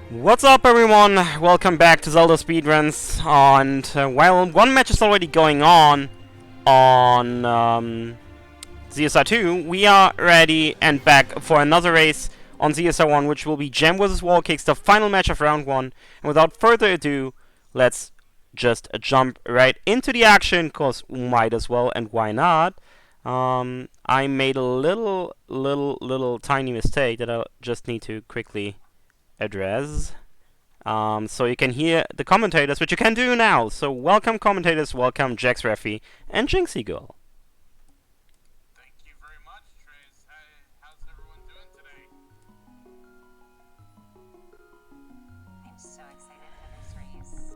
What's up, everyone? Welcome back to Zelda Speedruns. And while one match is already going on ZSR2, we are ready and back for another race on ZSR1, which will be Gem vs WallKicks, the final match of round 1. And without further ado, let's just jump right into the action, cause might as well, and why not? I made a little tiny mistake that I just need to quickly address. So you can hear the commentators, which you can do now. So welcome commentators, welcome Jax Reffy and Jinxie Girl. Thank you very much, Trace. How's everyone doing today? I'm so excited for this race.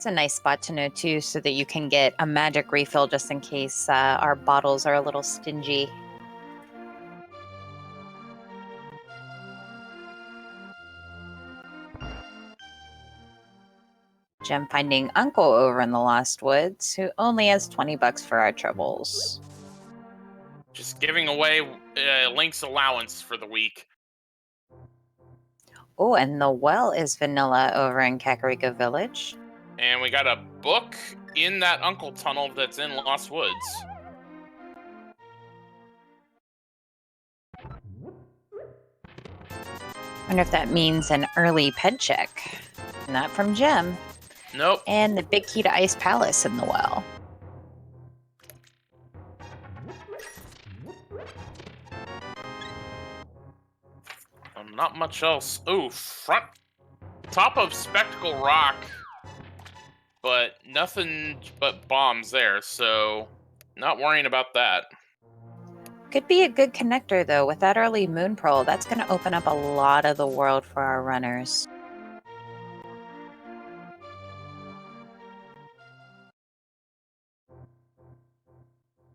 It's a nice spot to know too, so that you can get a magic refill just in case our bottles are a little stingy. Gem finding Uncle over in the Lost Woods, who only has 20 bucks for our troubles. Just giving away Link's allowance for the week. Oh, and the well is vanilla over in Kakariko Village. And we got a book in that Uncle tunnel that's in Lost Woods. Wonder if that means an early ped check. Not from Gem. Nope. And the big key to Ice Palace in the well. Not much else. Ooh, top of Spectacle Rock, but nothing but bombs there, so not worrying about that. Could be a good connector, though. With that early Moon Pearl, that's going to open up a lot of the world for our runners.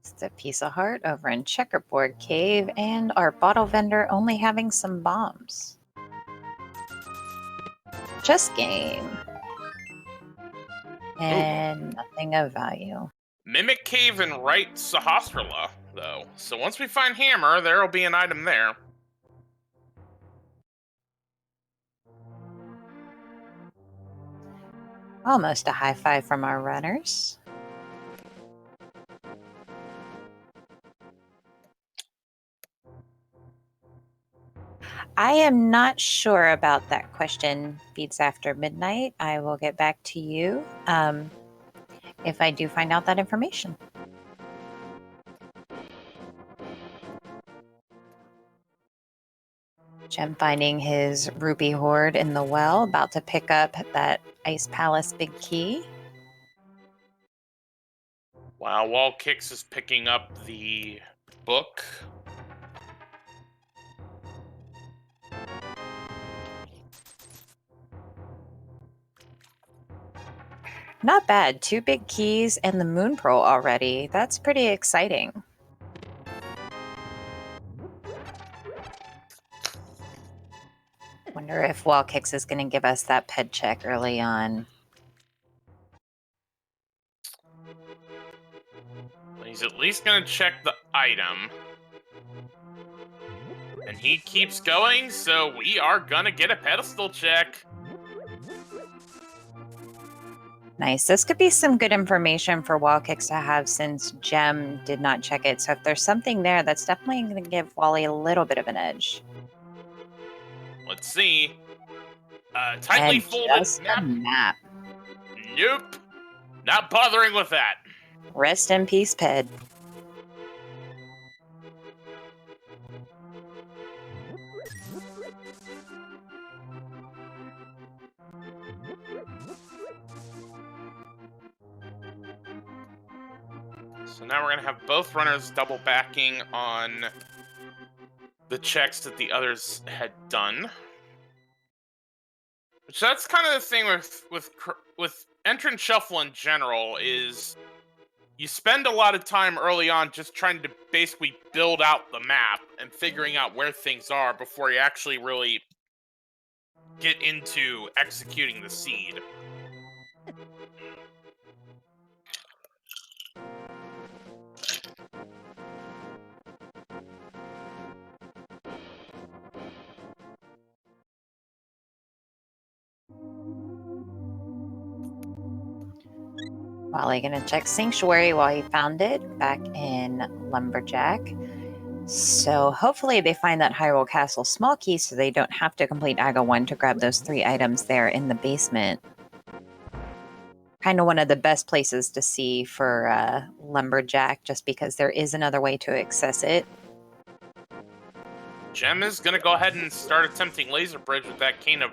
It's a piece of heart over in Checkerboard Cave, and our bottle vendor only having some bombs. Chess game. And nothing of value. Mimic Cave and Right Sahasrara, though. So once we find Hammer, there'll be an item there. Almost a high five from our runners. I am not sure about that question, Beats After Midnight. I will get back to you if I do find out that information. Gem finding his rupee hoard in the well, about to pick up that Ice Palace big key. Wow, WallKicks is picking up the book. Not bad. 2 big keys and the Moon Pearl already. That's pretty exciting. Wonder if WallKicks is going to give us that ped check early on. He's at least going to check the item. And he keeps going, so we are going to get a pedestal check. Nice. This could be some good information for WallKicks to have since Gem did not check it. So if there's something there, that's definitely going to give Wally a little bit of an edge. Let's see. Tightly And folded just a map. Nope. Not bothering with that. Rest in peace, Ped. So now we're going to have both runners double backing on the checks that the others had done. So that's kind of the thing with entrance shuffle in general is you spend a lot of time early on just trying to basically build out the map and figuring out where things are before you actually really get into executing the seed. Wally gonna check Sanctuary while he found it back in Lumberjack. So hopefully they find that Hyrule Castle small key so they don't have to complete Aga 1 to grab those 3 items there in the basement. Kind of one of the best places to see for Lumberjack just because there is another way to access it. Gem is going to go ahead and start attempting Laser Bridge with that cane of...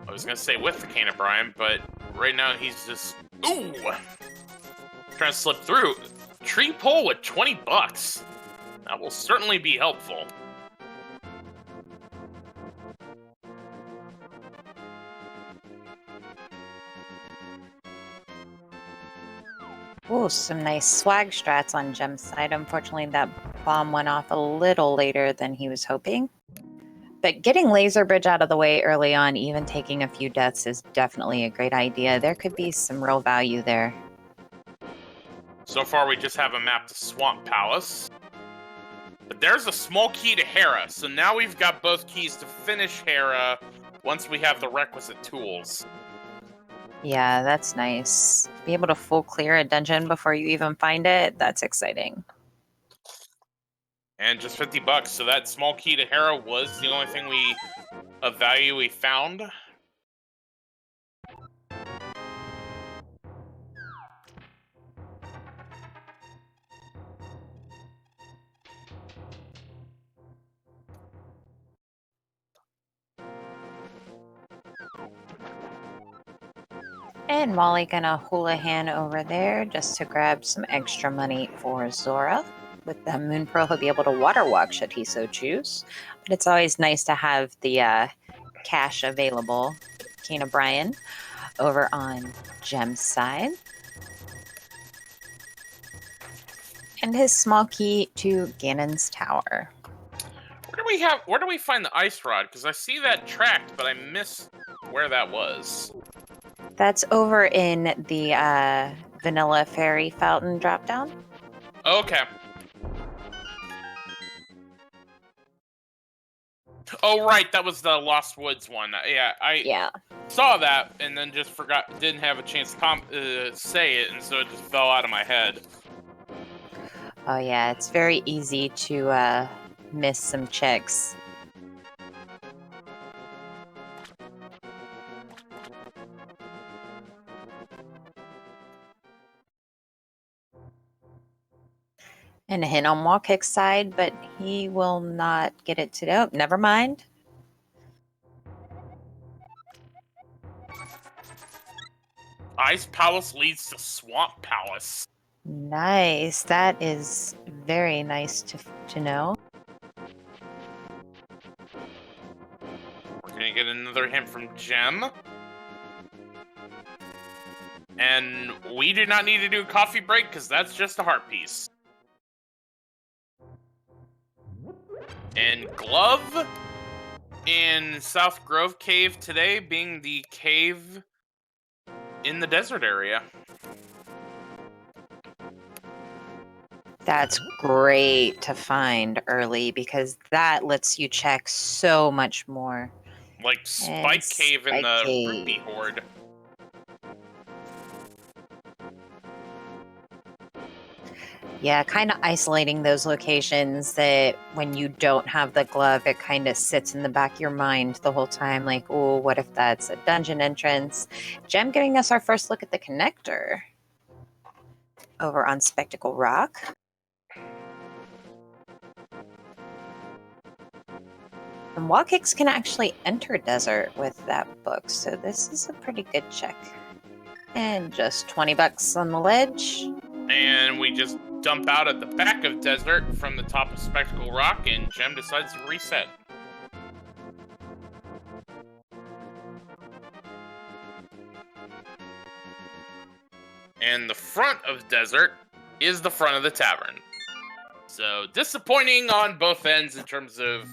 I was going to say with the cane of Brian, but right now he's just... Ooh! Trying to slip through. Tree pole with 20 bucks. That will certainly be helpful. Ooh, some nice swag strats on Gem's side. Unfortunately, that bomb went off a little later than he was hoping. But getting Laser Bridge out of the way early on, even taking a few deaths, is definitely a great idea. There could be some real value there. So far, we just have a map to Swamp Palace. But there's a small key to Hera, so now we've got both keys to finish Hera once we have the requisite tools. Yeah, that's nice. Be able to full clear a dungeon before you even find it, that's exciting. And just 50 bucks, so that small key to Hera was the only thing of value we found. And Molly gonna Houlihan over there just to grab some extra money for Zora. With the Moon Pearl, he'll be able to water walk should he so choose. But it's always nice to have the cash available. Kena Brian over on Gem's side. And his small key to Ganon's Tower. Where do we find the ice rod? Because I see that tracked, but I miss where that was. That's over in the Vanilla Fairy Fountain dropdown. Okay. Oh, right, that was the Lost Woods one. Yeah, I saw that and then just didn't have a chance to say it, and so it just fell out of my head. Oh yeah, it's very easy to miss some checks. And a hint on WallKicks' side, but he will not get it today. Oh, never mind. Ice Palace leads to Swamp Palace. Nice. That is very nice to know. We're gonna get another hint from Gem. And we do not need to do a coffee break because that's just a heart piece. And Glove in South Grove Cave today being the cave in the desert area. That's great to find early because that lets you check so much more. Like Spike Cave in the Rupee Horde. Yeah, kind of isolating those locations that when you don't have the glove, it kind of sits in the back of your mind the whole time. Like, oh, what if that's a dungeon entrance? Gem giving us our first look at the connector over on Spectacle Rock. And WallKicks can actually enter desert with that book, so this is a pretty good check. And just 20 bucks on the ledge. And we just dump out at the back of desert from the top of Spectacle Rock, and Gem decides to reset. And the front of desert is the front of the tavern. So disappointing on both ends in terms of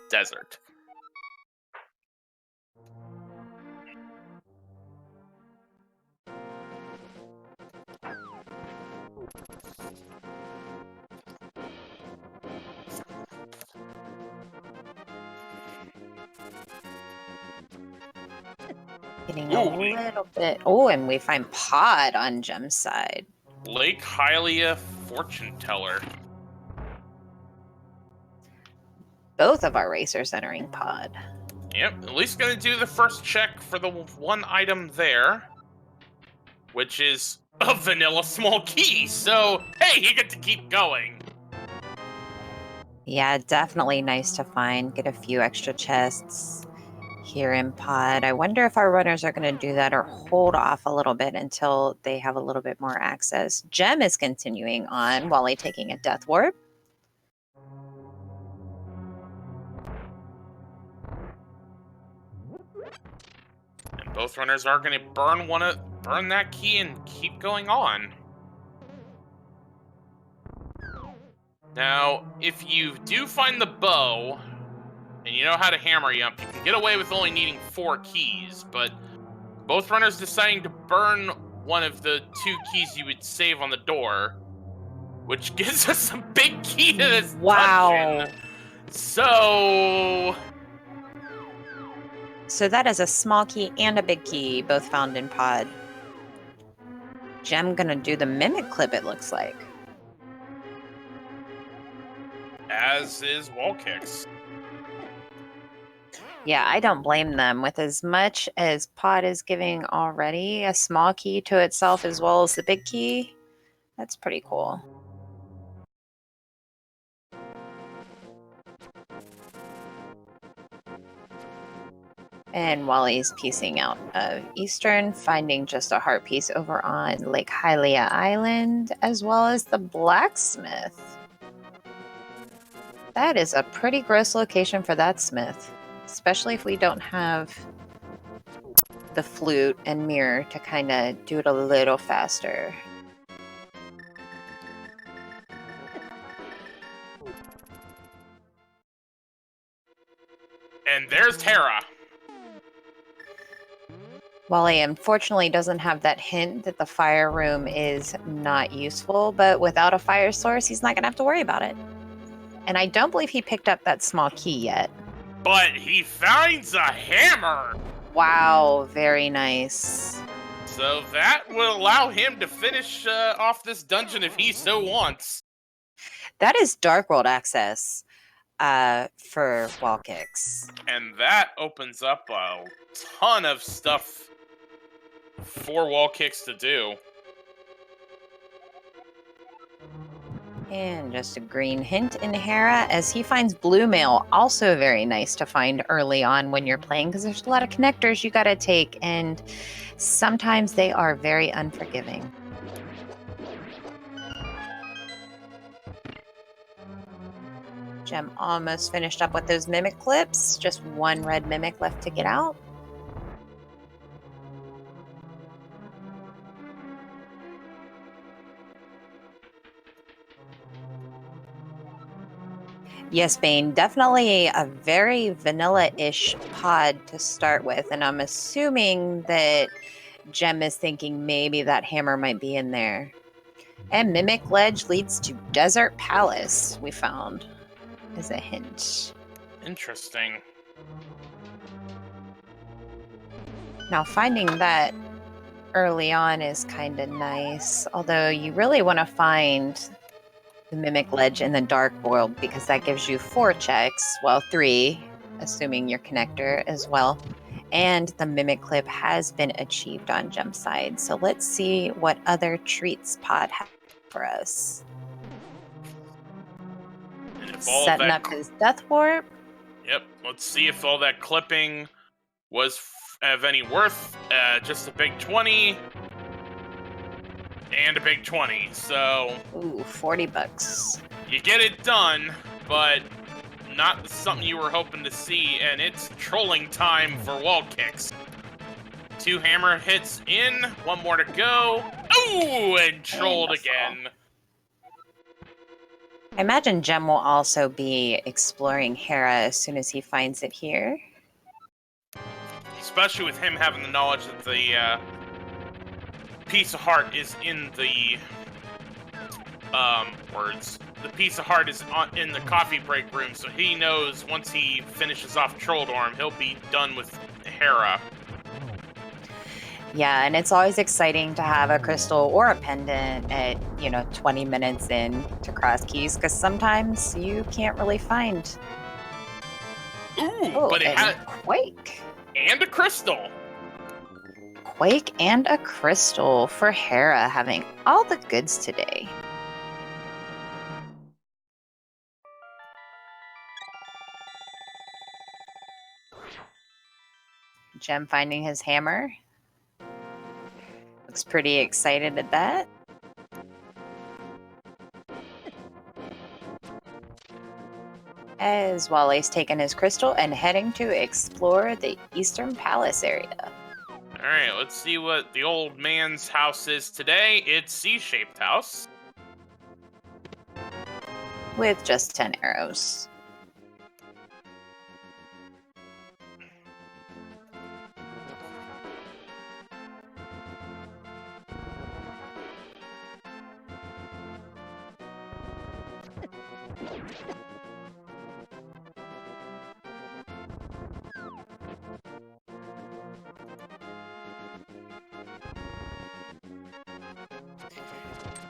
desert. Getting Ooh. a little bit. Oh, and we find Pod on Gem's side. Lake Hylia Fortune Teller. Both of our racers entering Pod. Yep, at least gonna do the first check for the one item there, which is a vanilla small key. So, hey, you get to keep going. Yeah, definitely nice to find. Get a few extra chests here in Pod. I wonder if our runners are going to do that or hold off a little bit until they have a little bit more access. Gem is continuing on, Wally taking a death warp. And both runners are gonna burn that key and keep going on. Now, if you do find the bow, and you know how to hammer yump, you can get away with only needing 4 keys, but both runners deciding to burn one of the 2 keys you would save on the door, which gives us a big key to this dungeon. So that is a small key and a big key, both found in Pod. Gem gonna do the mimic clip, it looks like. as is WallKicks. Yeah, I don't blame them. With as much as Pod is giving already, a small key to itself as well as the big key, that's pretty cool. And Wally's piecing out of Eastern, finding just a heart piece over on Lake Hylia Island, as well as the blacksmith. That is a pretty gross location for that smith, especially if we don't have the flute and mirror to kind of do it a little faster. And there's Terra. Wally unfortunately doesn't have that hint that the fire room is not useful, but without a fire source, he's not going to have to worry about it. And I don't believe he picked up that small key yet. But he finds a hammer! Wow, very nice. So that will allow him to finish off this dungeon if he so wants. That is Dark World access for WallKicks. And that opens up a ton of stuff for WallKicks to do. And just a green hint in Hera as he finds blue mail, also very nice to find early on when you're playing, because there's a lot of connectors you got to take, and sometimes they are very unforgiving. Gem almost finished up with those mimic clips, just one red mimic left to get out. Yes, Bane, definitely a very vanilla-ish pod to start with, and I'm assuming that Gem is thinking maybe that hammer might be in there. And Mimic Ledge leads to Desert Palace, we found, as a hint. Interesting. Now, finding that early on is kind of nice, although you really want to find the Mimic Ledge in the Dark World because that gives you 4 checks, well, 3, assuming your connector as well. And the Mimic Clip has been achieved on Gemside. So let's see what other treats Pod has for us. And if all Setting that up his Death Warp. Yep, let's see if all that clipping was of any worth. Just a big 20 and a big 20. So Ooh, $40. you get it done, but not something you were hoping to see, and it's trolling time for WallKicks. 2 hammer hits in, 1 more to go. Ooh, and trolled again. I imagine Gem will also be exploring Hera as soon as he finds it here. Especially with him having the knowledge that the piece of heart is in the The piece of heart is in the coffee break room, so he knows once he finishes off Trolldorm, he'll be done with Hera. Yeah, and it's always exciting to have a crystal or a pendant at, 20 minutes in to Cross Keys, because sometimes you can't really find. Ooh, but it had Quake. And a crystal. Quake and a crystal for Hera, having all the goods today. Gem finding his hammer. Looks pretty excited at that. As Wally's taking his crystal and heading to explore the Eastern Palace area. Alright, let's see what the old man's house is today. It's C-shaped house. With just 10 arrows.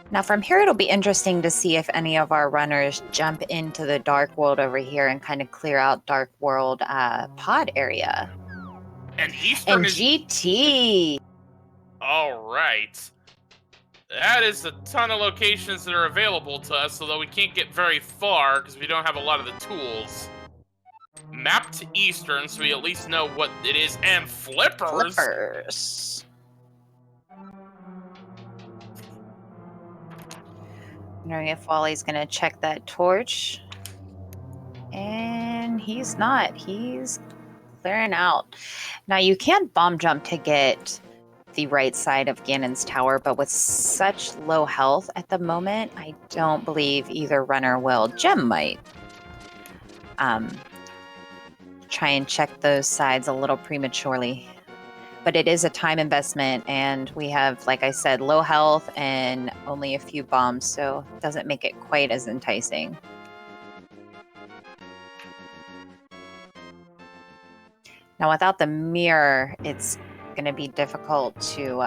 Now from here, it'll be interesting to see if any of our runners jump into the Dark World over here and kind of clear out Dark World pod area. And Eastern is... GT! Alright. That is a ton of locations that are available to us, although we can't get very far because we don't have a lot of the tools. Map to Eastern, so we at least know what it is. And Flippers! Flippers. Wondering if Wally's going to check that torch. And he's not. He's clearing out. Now, you can bomb jump to get the right side of Ganon's tower, but with such low health at the moment, I don't believe either runner will. Gem might. Try and check those sides a little prematurely. But it is a time investment, and we have, like I said, low health and only a few bombs, so it doesn't make it quite as enticing. Now, without the mirror, it's going to be difficult to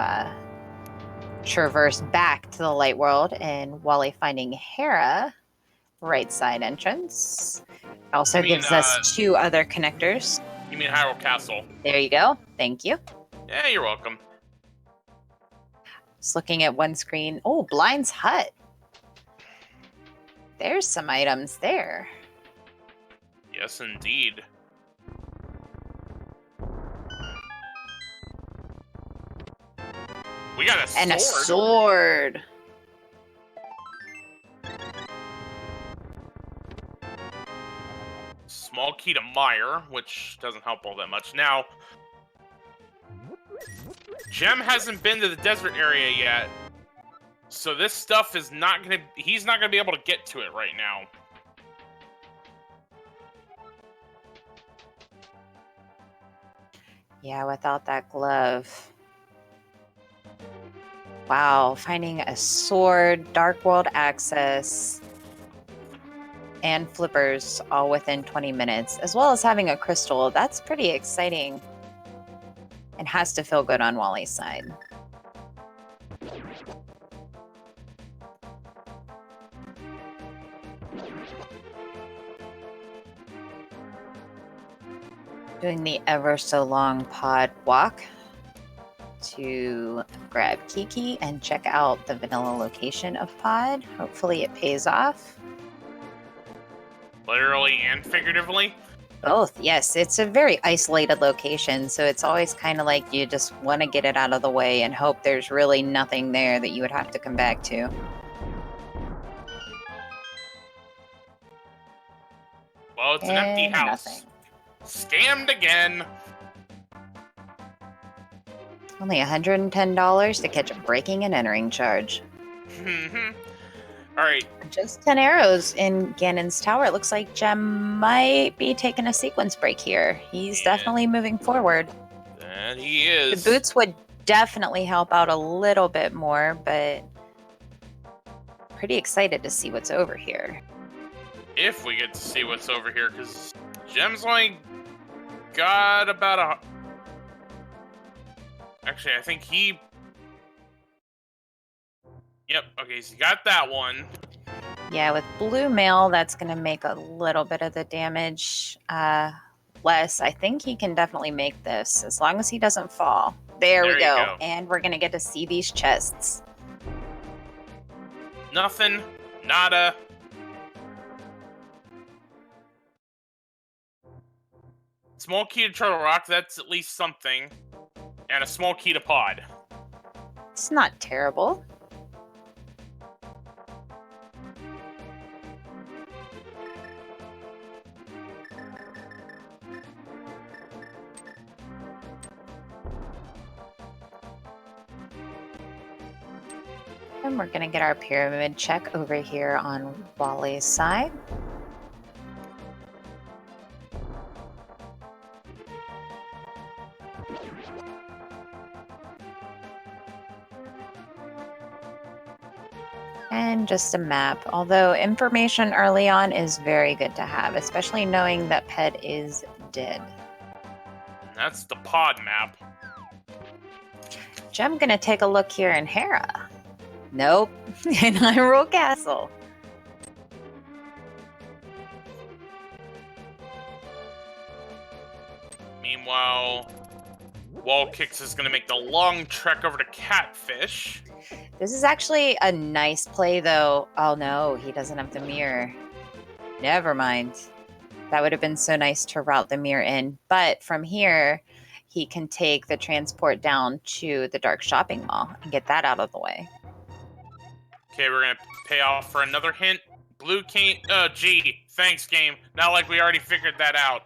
traverse back to the light world, and Wally finding Hera, right side entrance. Also gives us 2 other connectors. You mean Hyrule Castle? There you go. Thank you. Yeah, you're welcome. Just looking at one screen. Oh, Blind's Hut. There's some items there. Yes, indeed. We got a sword. And a sword. Small key to Meyer, which doesn't help all that much. Now, Gem hasn't been to the desert area yet, so this stuff is not gonna... He's not gonna be able to get to it right now. Yeah, without that glove. Wow, finding a sword, Dark World access, and flippers all within 20 minutes, as well as having a crystal. That's pretty exciting. And has to feel good on Wally's side. Doing the ever so long pod walk to grab Kiki and check out the vanilla location of pod. Hopefully it pays off. Literally and figuratively. Both, yes. It's a very isolated location, so it's always kind of like you just want to get it out of the way and hope there's really nothing there that you would have to come back to. Well, it's an empty And house. nothing. Scammed again. Only $110 to catch a breaking and entering charge. All right. Just 10 arrows in Ganon's tower. It looks like Jem might be taking a sequence break here. He's Yeah. definitely moving forward. And he is. The boots would definitely help out a little bit more, but pretty excited to see what's over here. If we get to see what's over here, because Gem's only got about a... Actually, I think he... Yep, okay, so he got that one. Yeah, with blue mail, that's going to make a little bit of the damage less. I think he can definitely make this, as long as he doesn't fall. There we you go. And we're going to get to see these chests. Nothing. Nada. Small key to Turtle Rock, that's at least something. And a small key to Pod. It's not terrible. And we're going to get our pyramid check over here on Wally's side. And just a map, although information early on is very good to have, especially knowing that Ped is dead. That's the Pod map. I'm going to take a look here in Hera. Nope, in Hyrule Castle. Meanwhile, WallKicks is going to make the long trek over to Catfish. This is actually a nice play, though. Oh no, he doesn't have the mirror. Never mind. That would have been so nice to route the mirror in. But from here, he can take the transport down to the Dark Shopping Mall and get that out of the way. Okay, we're going to pay off for another hint. Blue cane. Gee, thanks, game. Not like we already figured that out.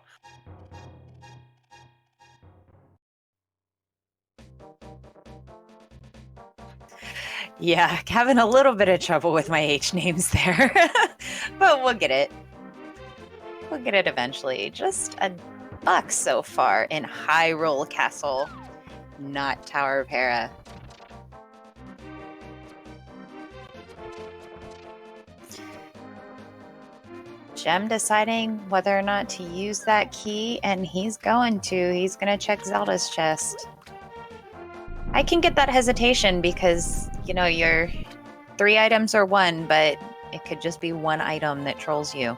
Yeah, having a little bit of trouble with my H names there. But we'll get it. We'll get it eventually. Just $1 so far in Hyrule Castle, not Tower of Hera. Gem deciding whether or not to use that key, and he's going to. He's going to check Zelda's chest. I can get that hesitation because, you know, your 3 items are 1, but it could just be 1 item that trolls you.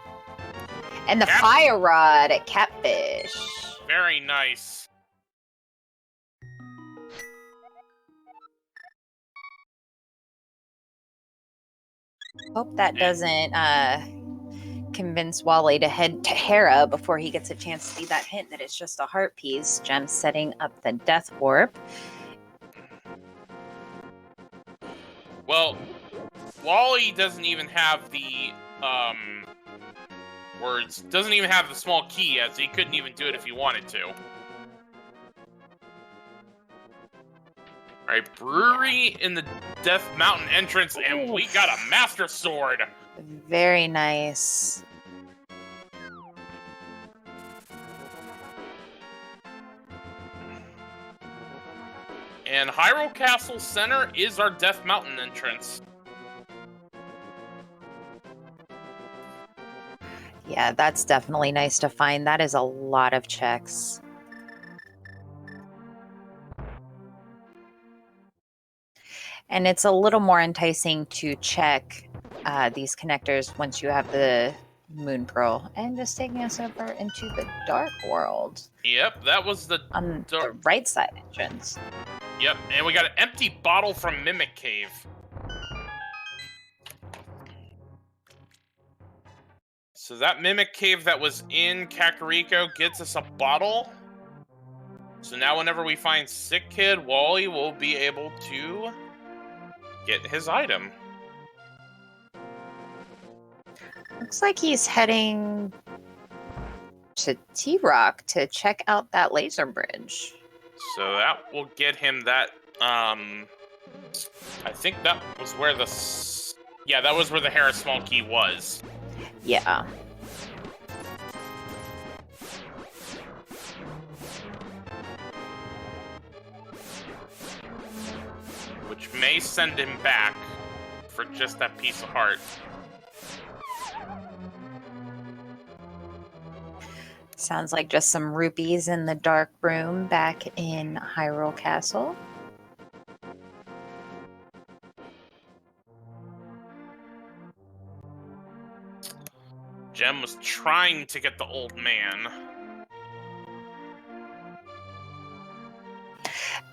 And the fire rod at Catfish. Very nice. Hope that doesn't convince Wally to head to Hera before he gets a chance to see that hint that it's just a heart piece. Gem setting up the death warp. Well, Wally doesn't even have the, doesn't even have the small key yet, so he couldn't even do it if he wanted to. Alright, brewery in the Death Mountain entrance, and we got a Master Sword! Very nice. And Hyrule Castle Center is our Death Mountain entrance. Yeah, that's definitely nice to find. That is a lot of checks. And it's a little more enticing to check these connectors once you have the Moon Pearl and just taking us over into the Dark World Yep, that was the on the dark. right side entrance. Yep, and we got an empty bottle from Mimic Cave. So that Mimic Cave that was in Kakariko gets us a bottle. So now whenever we find Sick Kid, Wally will be able to get his item. Looks like he's heading to T-Rock to check out that laser bridge. So that will get him that, I think that was where that was where the Harris Small Key was. Yeah. Which may send him back for just that piece of heart. Sounds like just some rupees in the dark room back in Hyrule Castle. Gem was trying to get the old man.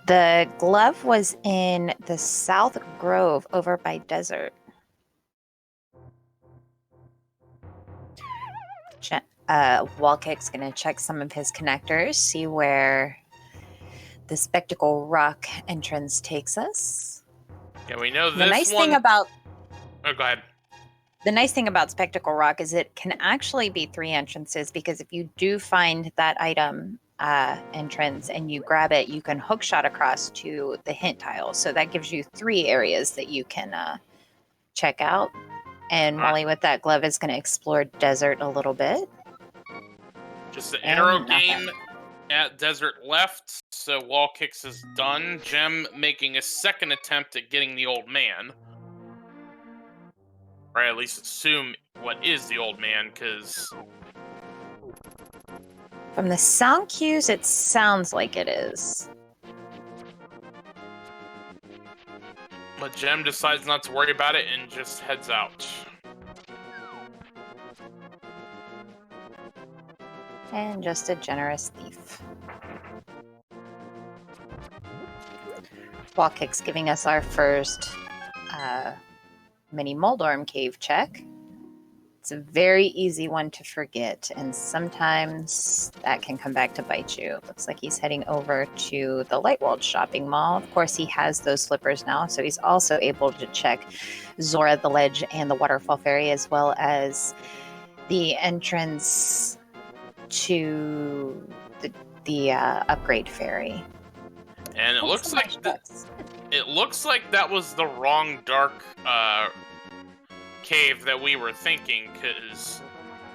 The glove was in the South Grove over by Desert. WallKicks gonna check some of his connectors, see where the Spectacle Rock entrance takes us. Yeah, we know this The nice one. thing about Oh, go ahead. The nice thing about Spectacle Rock is it can actually be 3 entrances, because if you do find that item entrance and you grab it, you can hook shot across to the hint tile. So that gives you 3 areas that you can check out. And Molly with that glove is going to explore Desert a little bit. Just the And arrow nothing. game at Desert left, so WallKicks is done. Gem making a second attempt at getting the old man. Or at least assume what is the old man, because From the sound cues, it sounds like it is. but Gem decides not to worry about it and just heads out. And just a generous thief. WallKicks giving us our first mini Moldorm cave check. It's a very easy one to forget, and sometimes that can come back to bite you. Looks like he's heading over to the Lightworld shopping mall. Of course, he has those slippers now, so he's also able to check Zora the Ledge and the Waterfall Ferry, as well as the entrance to the upgrade ferry. And it looks like that was the wrong dark cave that we were thinking, because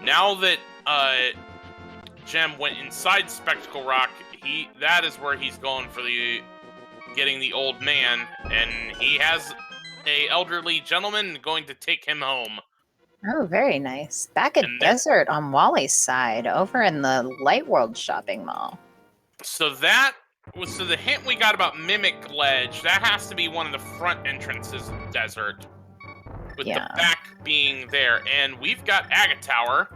now that Gem went inside Spectacle Rock, that is where he's going for getting the old man, and he has a elderly gentleman going to take him home. Oh, very nice. Back at Desert on Wally's side, over in the Lightworld shopping mall. So the hint we got about Mimic Ledge, that has to be one of the front entrances of Desert, with the back being there. And we've got Agate Tower.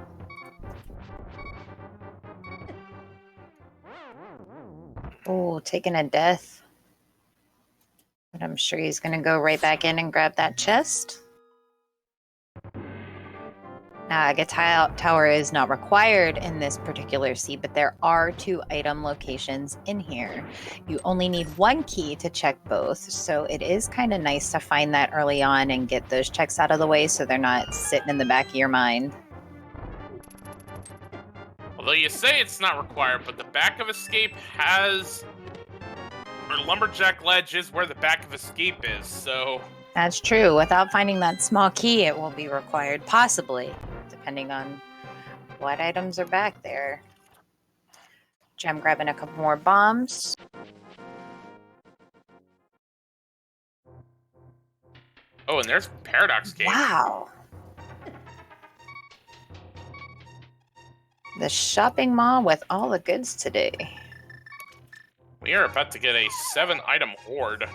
Oh, taking a death. But I'm sure he's going to go right back in and grab that chest. Agate Tower is not required in this particular sea, but there are 2 item locations in here. You only need 1 key to check both, so it is kind of nice to find that early on and get those checks out of the way so they're not sitting in the back of your mind. Although you say it's not required, but the back of Escape has... or Lumberjack Ledge is where the back of Escape is, so... That's true. Without finding that small key, it will be required, possibly, depending on what items are back there. Gem grabbing a couple more bombs. Oh, and there's Paradox Cave. Wow. The shopping mall with all the goods today. We are about to get a 7-item horde.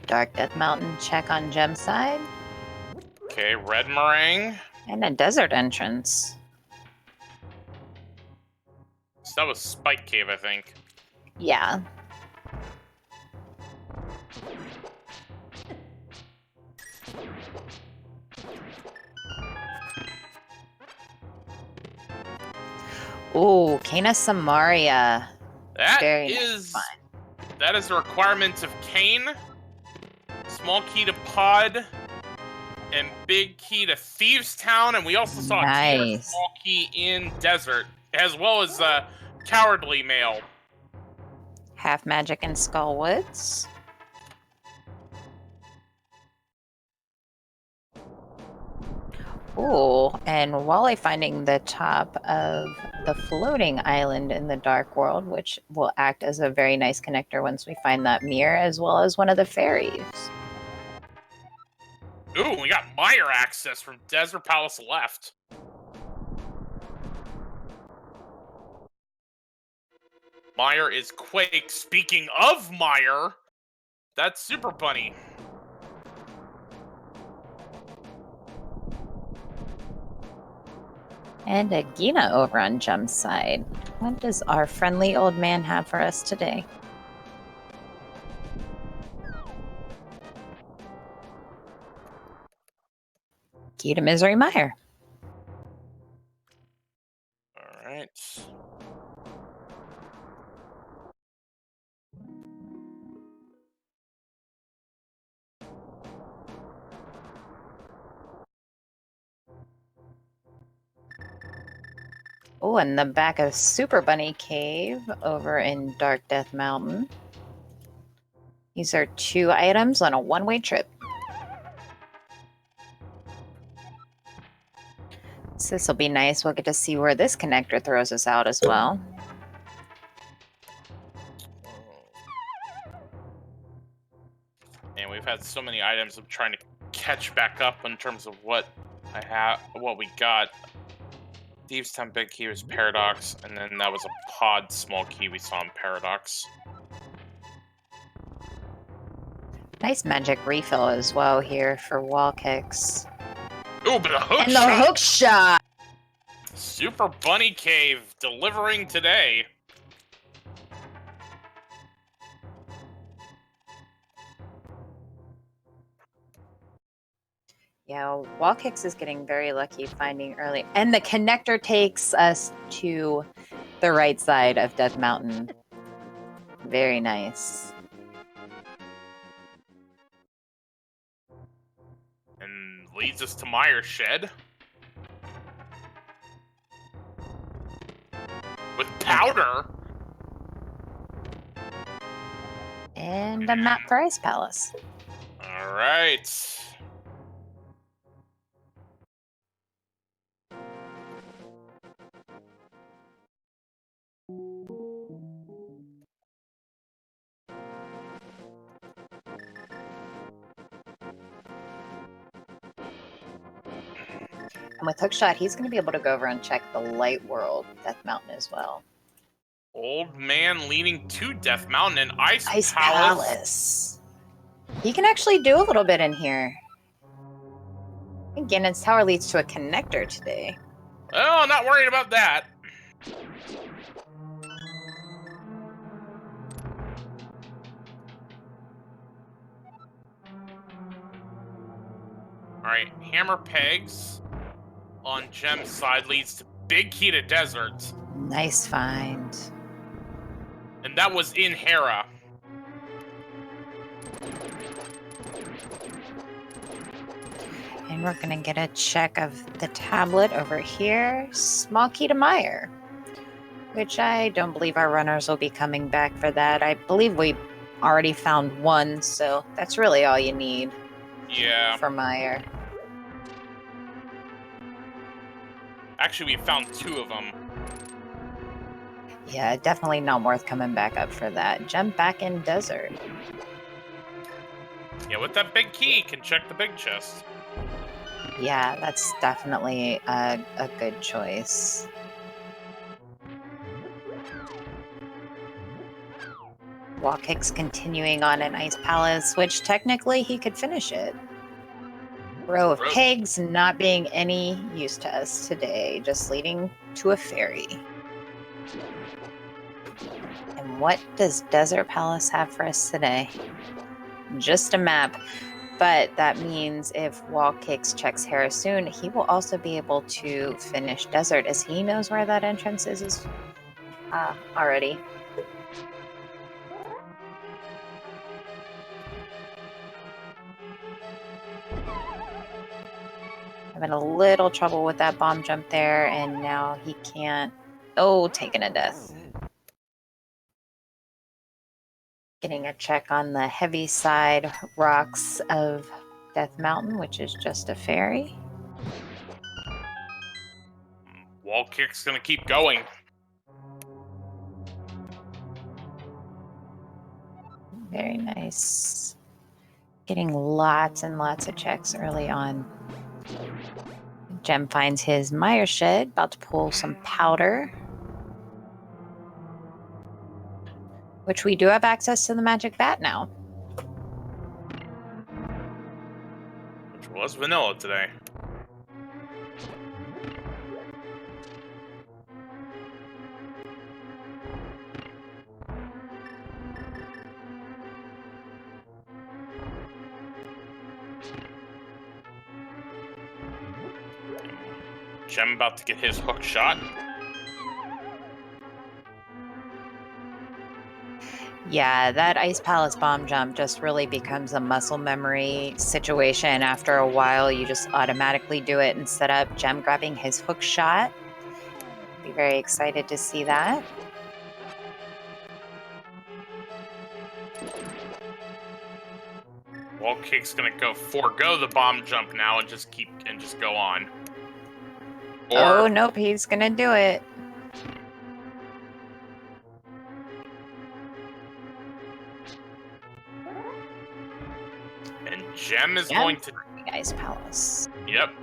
Dark Death Mountain check on Gem side. Okay, red meringue. And a desert entrance. So that was Spike Cave, I think. Yeah. Ooh, Kana Samaria. That Very is nice that is the requirement of Kane. Small key to Pod. And big key to Thieves Town, and we also saw a key or Nice. small key in Desert, as well as Cowardly Male. Half Magic and Skull Woods. Ooh, and Wally finding the top of the floating island in the Dark World, which will act as a very nice connector once we find that mirror, as well as one of the fairies. Ooh, we got Meyer access from Desert Palace left. Meyer is Quake. Speaking of Meyer, that's Super Bunny. And a Gina over on Jum's side. What does our friendly old man have for us today? Key to Misery Mire. All right. Oh, and the back of Super Bunny Cave over in Dark Death Mountain. These are 2 items on a one-way trip. So this will be nice. We'll get to see where this connector throws us out as well. And we've had so many items. I'm trying to catch back up in terms of what I have, what we got. Thieves Town big key was Paradox, and then that was a Pod small key we saw in Paradox. Nice magic refill as well here for WallKicks. Ooh, but a hook And the shot! hook shot! Super Bunny Cave delivering today. Yeah, WallKicks is getting very lucky finding early. And the connector takes us to the right side of Death Mountain. Very nice. And leads us to Meyer's Shed. With powder. And a map for Ice Palace. All right. And with Hookshot, he's going to be able to go over and check the Light World Death Mountain as well. Old man leading to Death Mountain and Ice Palace. Palace. He can actually do a little bit in here. Again, its tower leads to a connector today. Oh, not worried about that. Alright, Hammer Pegs on Gem's side leads to Big Key to Desert. Nice find. And that was in Hera. And we're going to get a check of the tablet over here. Small key to Meyer. Which I don't believe our runners will be coming back for that. I believe we already found one, so that's really all you need for Meyer. Actually, we found 2 of them. Yeah, definitely not worth coming back up for that. Jump back in Desert. Yeah, with that big key, can check the big chest. Yeah, that's definitely a good choice. WallKicks continuing on an Ice Palace, which technically he could finish it. Row of pegs not being any use to us today, just leading to a fairy. And what does Desert Palace have for us today? Just a map. But that means if WallKicks checks Harassoon, he will also be able to finish Desert, as he knows where that entrance is already. Having a little trouble with that bomb jump there, and now he can't. Oh, taking a death. Getting a check on the heavy side rocks of Death Mountain, which is just a fairy. WallKick's gonna keep going. Very nice. Getting lots and lots of checks early on. Jem finds his Meyer shed, about to pull some powder. Which we do have access to the magic bat now. Which was vanilla today. Jem about to get his hook shot. Yeah, that Ice Palace bomb jump just really becomes a muscle memory situation. After a while, you just automatically do it and set up. Jem grabbing his hook shot. Be very excited to see that. WallKick's gonna forego the bomb jump now and just go on. Oh, nope, he's gonna do it. And Jem is going to Ice Palace. Yep.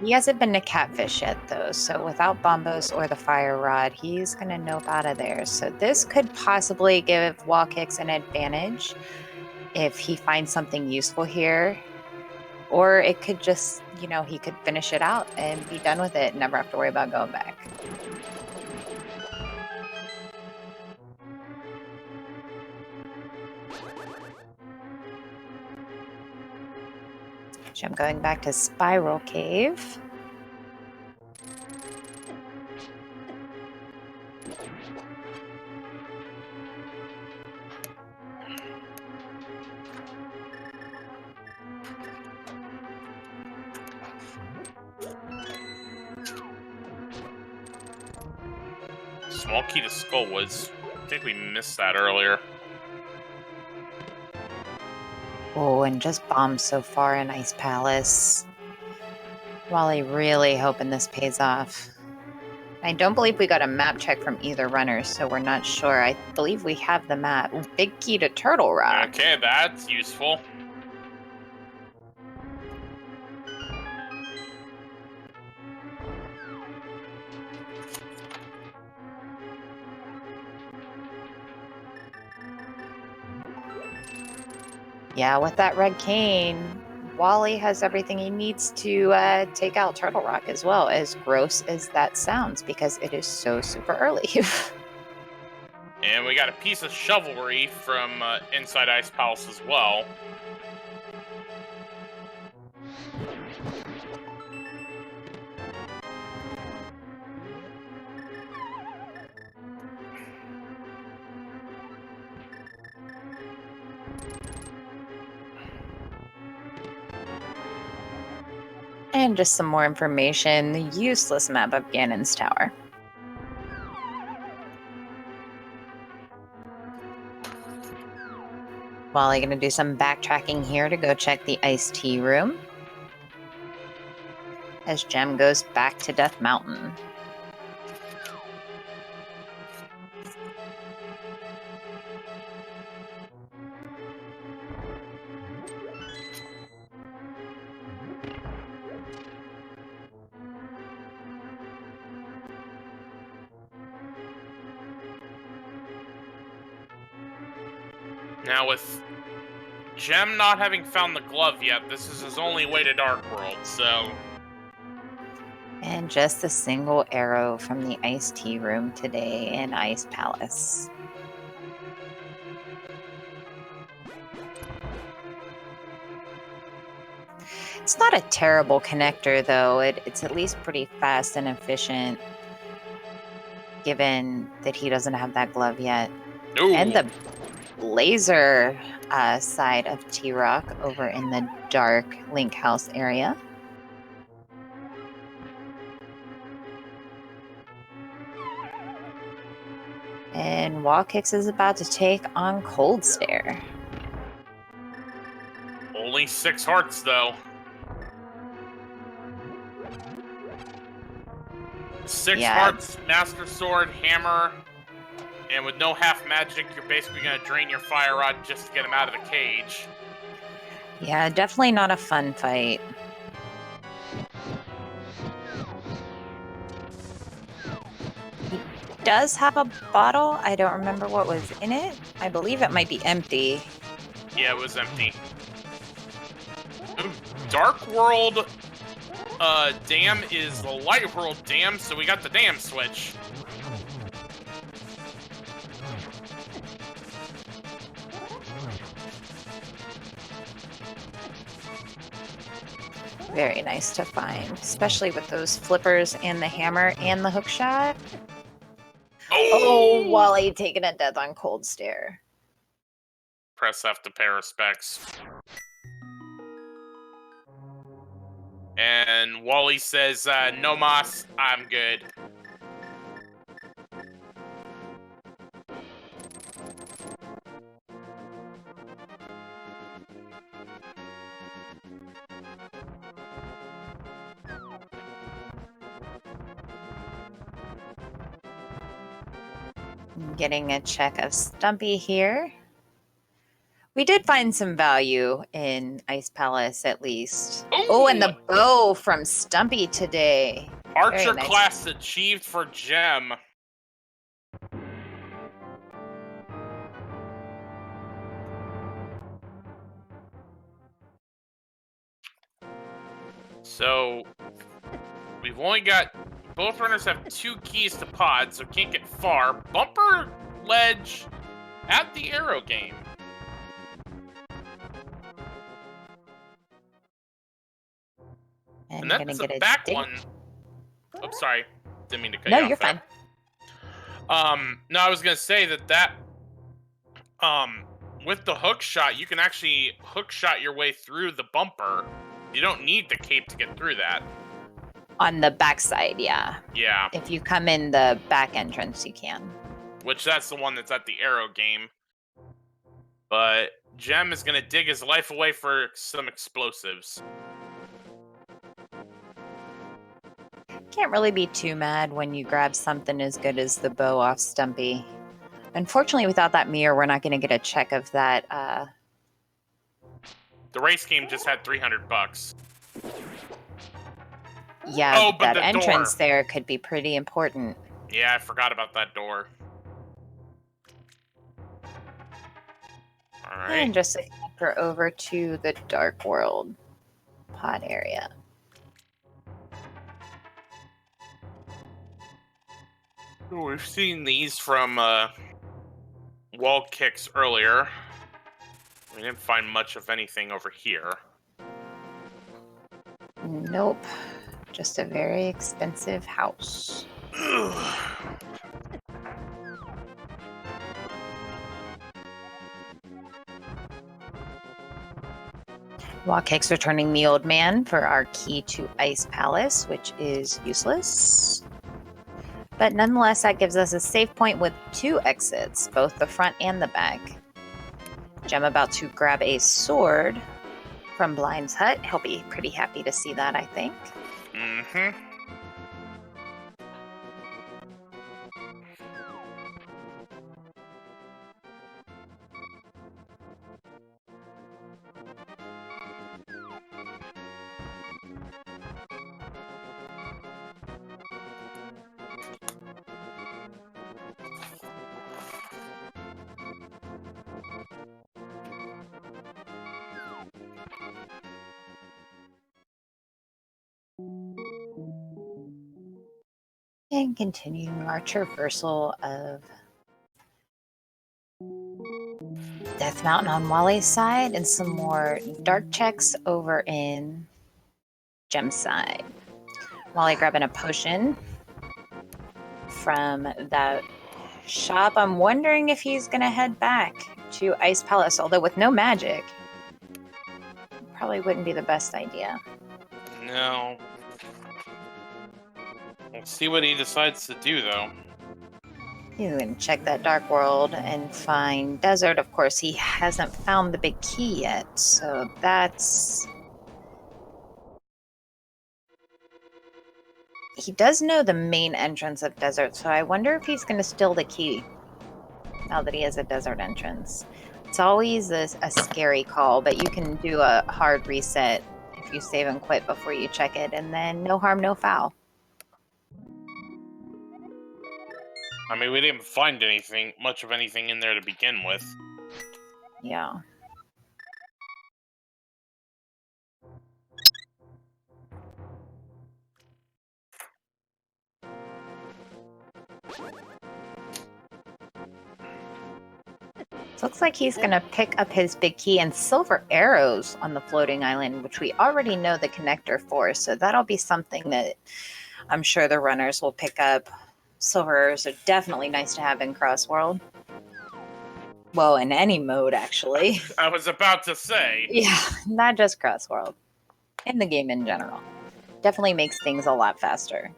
He hasn't been to Catfish yet, though, so without Bombos or the Fire Rod, he's going to nope out of there. So this could possibly give WallKicks an advantage if he finds something useful here. Or it could just, he could finish it out and be done with it and never have to worry about going back. I'm going back to Spiral Cave. Small key to Skullwoods. I think we missed that earlier. Oh, and just bombs so far in Ice Palace. Wally really hoping this pays off. I don't believe we got a map check from either runner, so we're not sure. I believe we have the map. Big key to Turtle Rock. Okay, that's useful. Yeah, with that red cane, Wally has everything he needs to take out Turtle Rock as well, as gross as that sounds, because it is so super early. And we got a piece of Shovelry from inside Ice Palace as well. And just some more information, the useless map of Ganon's Tower. Wally gonna do some backtracking here to go check the iced tea room. As Jem goes back to Death Mountain. Now, with Gem not having found the glove yet, this is his only way to Dark World, so... And just a single arrow from the iced tea room today in Ice Palace. It's not a terrible connector, though. It's at least pretty fast and efficient, given that he doesn't have that glove yet. Ooh. And the laser side of T-Rock over in the dark Link House area. And WallKicks is about to take on Cold Stare. Only 6 hearts, though. 6 hearts, Master Sword, Hammer, and with no half magic, you're basically going to drain your Fire Rod just to get him out of the cage. Yeah, definitely not a fun fight. He does have a bottle. I don't remember what was in it. I believe it might be empty. Yeah, it was empty. Ooh, Dark World dam is the Light World dam, so we got the dam switch. Very nice to find, especially with those flippers and the hammer and the hook shot. Oh, Wally taking a death on Cold Stare. Press F to pay respects. And Wally says, no mas, I'm good. Getting a check of Stumpy here. We did find some value in Ice Palace, at least. Ooh. Oh, and the bow from Stumpy today. Archer nice. class achieved for Gem. So, we've only got... Both runners have 2 keys to pod, so can't get far. Bumper ledge at the arrow game. And gonna that's get a back dig. one. Oops, sorry. Didn't mean to cut No, you off you're there. fine. No, I was gonna say that with the hook shot, you can actually hook shot your way through the bumper. You don't need the cape to get through that. On the backside, yeah. Yeah. If you come in the back entrance, you can. Which that's the one that's at the arrow game. But Gem is gonna dig his life away for some explosives. Can't really be too mad when you grab something as good as the bow off Stumpy. Unfortunately, without that mirror, we're not going to get a check of that. The race game just had $300. Yeah, Oh, but that the entrance door. there could be pretty important. Yeah, I forgot about that door. Alright. And just a connector over to the Dark World pod area. We've seen these from WallKicks earlier. We didn't find much of anything over here. Nope. Just a very expensive house. WallKicks returning the old man for our key to Ice Palace, which is useless. But nonetheless, that gives us a save point with 2 exits, both the front and the back. Gem about to grab a sword from Blind's hut. He'll be pretty happy to see that, I think. Mm-hmm. And continuing our traversal of Death Mountain on Wally's side and some more dark checks over in Gem's side. Wally grabbing a potion from that shop. I'm wondering if he's going to head back to Ice Palace, although with no magic, probably wouldn't be the best idea. No. We'll see what he decides to do, though. He's going to check that dark world and find desert. Of course, he hasn't found the big key yet, so that's... He does know the main entrance of desert, so I wonder if he's going to steal the key now that he has a desert entrance. It's always a scary call, but you can do a hard reset if you save and quit before you check it, and then no harm, no foul. I mean, we didn't find much of anything in there to begin with. Yeah. Looks like he's going to pick up his big key and silver arrows on the floating island, which we already know the connector for. So that'll be something that I'm sure the runners will pick up. Silver arrows are definitely nice to have in Crossworld. Well, in any mode, actually. I was about to say. Yeah, not just Crossworld. In the game in general. Definitely makes things a lot faster.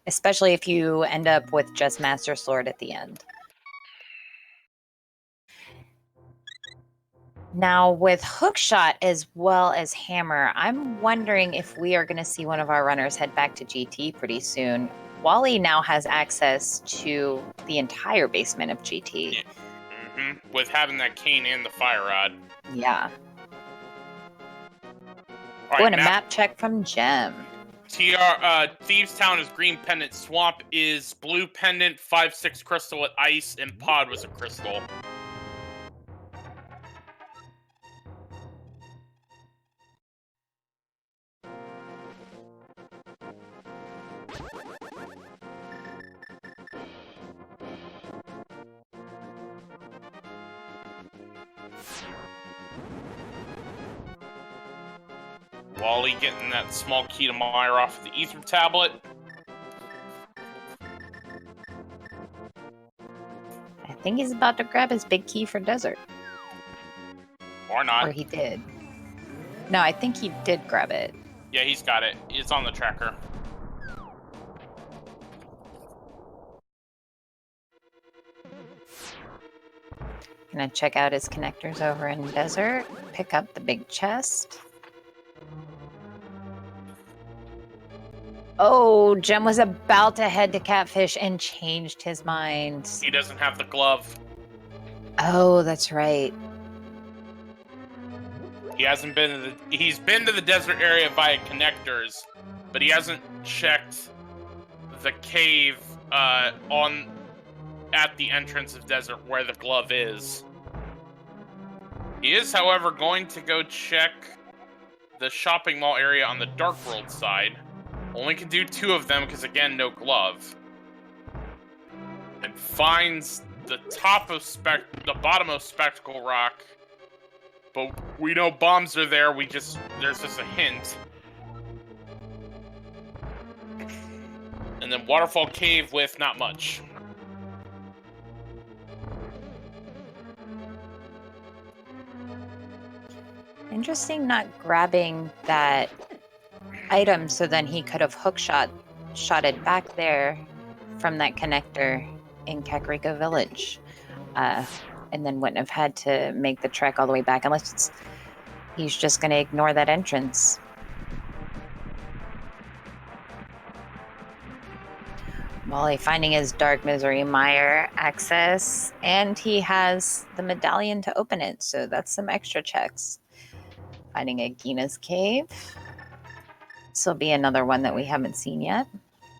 Especially if you end up with just Master Sword at the end. Now, with Hookshot as well as Hammer, I'm wondering if we are going to see one of our runners head back to GT pretty soon. Wally now has access to the entire basement of GT. Yeah. Mm-hmm. With having that cane and the fire rod. Yeah. All right, and a map check from Gem. Thieves Town is green pendant, Swamp is blue pendant, 5/6 crystal with ice, and Pod was a crystal. Wally getting that small key to Meyer off of the ether tablet. I think he's about to grab his big key for desert. Or not. Or he did. No, I think he did grab it. Yeah, he's got it. It's on the tracker. Gonna check out his connectors over in desert. Pick up the big chest. Oh, Jem was about to head to Catfish and changed his mind. He doesn't have the glove. Oh, that's right. He hasn't been to he's been to the desert area via connectors, but he hasn't checked the cave at the entrance of desert where the glove is. He is, however, going to go check the shopping mall area on the Dark World side. Only can do 2 of them because, again, no glove. And finds the bottom of Spectacle Rock. But we know bombs are there, there's just a hint. And then Waterfall Cave with not much. Interesting not grabbing that item so then he could have shotted back there from that connector in Kakariko Village. And then wouldn't have had to make the trek all the way back unless he's just going to ignore that entrance. Wally finding his Dark Misery Mire access, and he has the medallion to open it, so that's some extra checks. Finding a Gina's Cave. This will be another one that we haven't seen yet.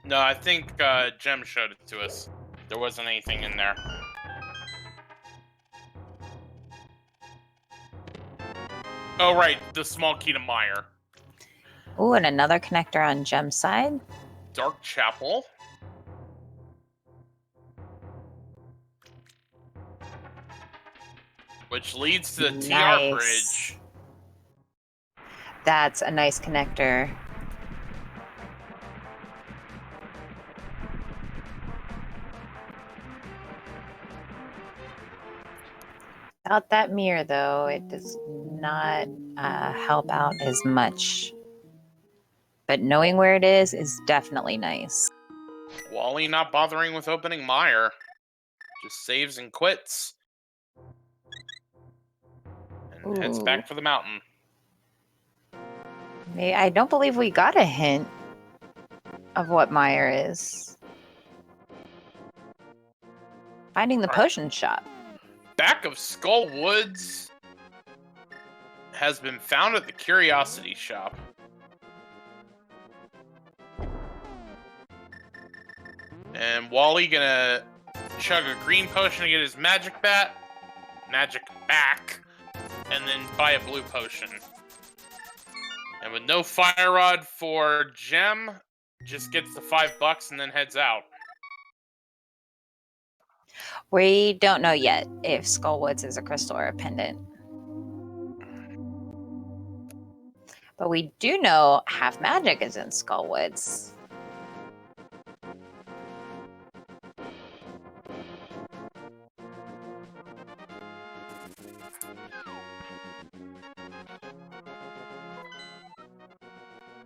No, I think Jem showed it to us. There wasn't anything in there. Oh, right, the small key to Meyer. Ooh, and another connector on Gem's side. Dark Chapel. which leads to the TR Nice. bridge. That's a nice connector. Without that mirror, though, it does not help out as much. But knowing where it is definitely nice. Wally not bothering with opening Meyer. Just saves and quits. And heads Ooh. back for the mountain. I don't believe we got a hint of what Meyer is. Finding the All right. potion shop. Back of Skull Woods has been found at the Curiosity Shop. And Wally gonna chug a green potion to get his magic back, and then buy a blue potion. And with no fire rod for Gem, just gets the $5 and then heads out. We don't know yet if Skullwoods is a crystal or a pendant. But we do know half magic is in Skullwoods.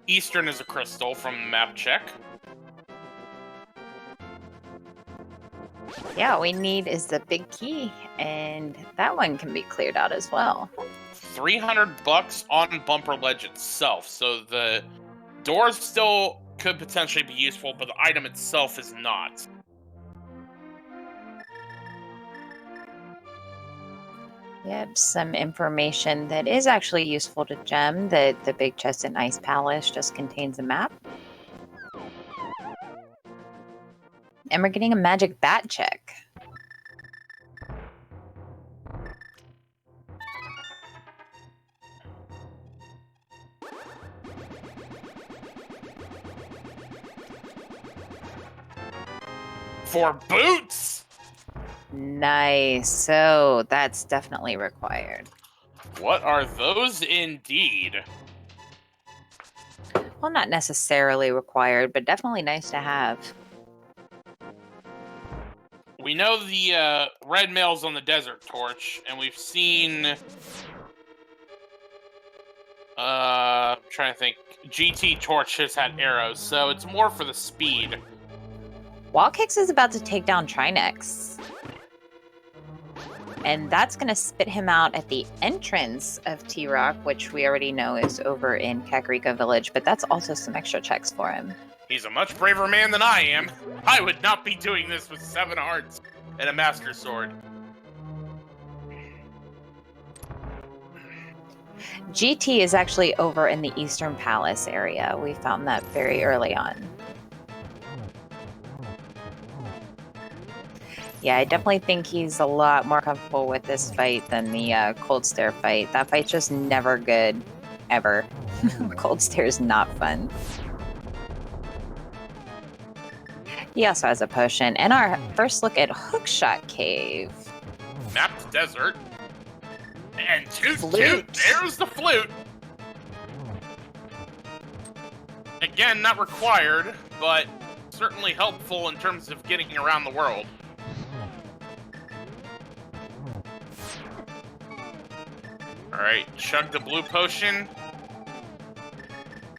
Eastern is a crystal from the map check. Yeah, all we need is the big key, and that one can be cleared out as well. $300 on Bumper Ledge itself, so the doors still could potentially be useful, but the item itself is not. Yep, some information that is actually useful to Gem. That the big chest in Ice Palace just contains a map. And we're getting a magic bat check. For boots! Nice. So that's definitely required. What are those indeed? Well, not necessarily required, but definitely nice to have. We know the red mail's on the Desert Torch, and we've seen... I'm trying to think. GT Torch has had arrows, so it's more for the speed. WallKicks is about to take down Trinex. And that's going to spit him out at the entrance of T-Rock, which we already know is over in Kakariko Village, but that's also some extra checks for him. He's a much braver man than I am. I would not be doing this with 7 hearts and a Master Sword. GT is actually over in the Eastern Palace area. We found that very early on. Yeah, I definitely think he's a lot more comfortable with this fight than the Cold Stare fight. That fight's just never good, ever. Cold Stare is not fun. He also has a potion. And our first look at Hookshot Cave. Mapped desert. And toot Flute. toot, there's the flute. Again, not required, but certainly helpful in terms of getting around the world. Alright, chug the blue potion.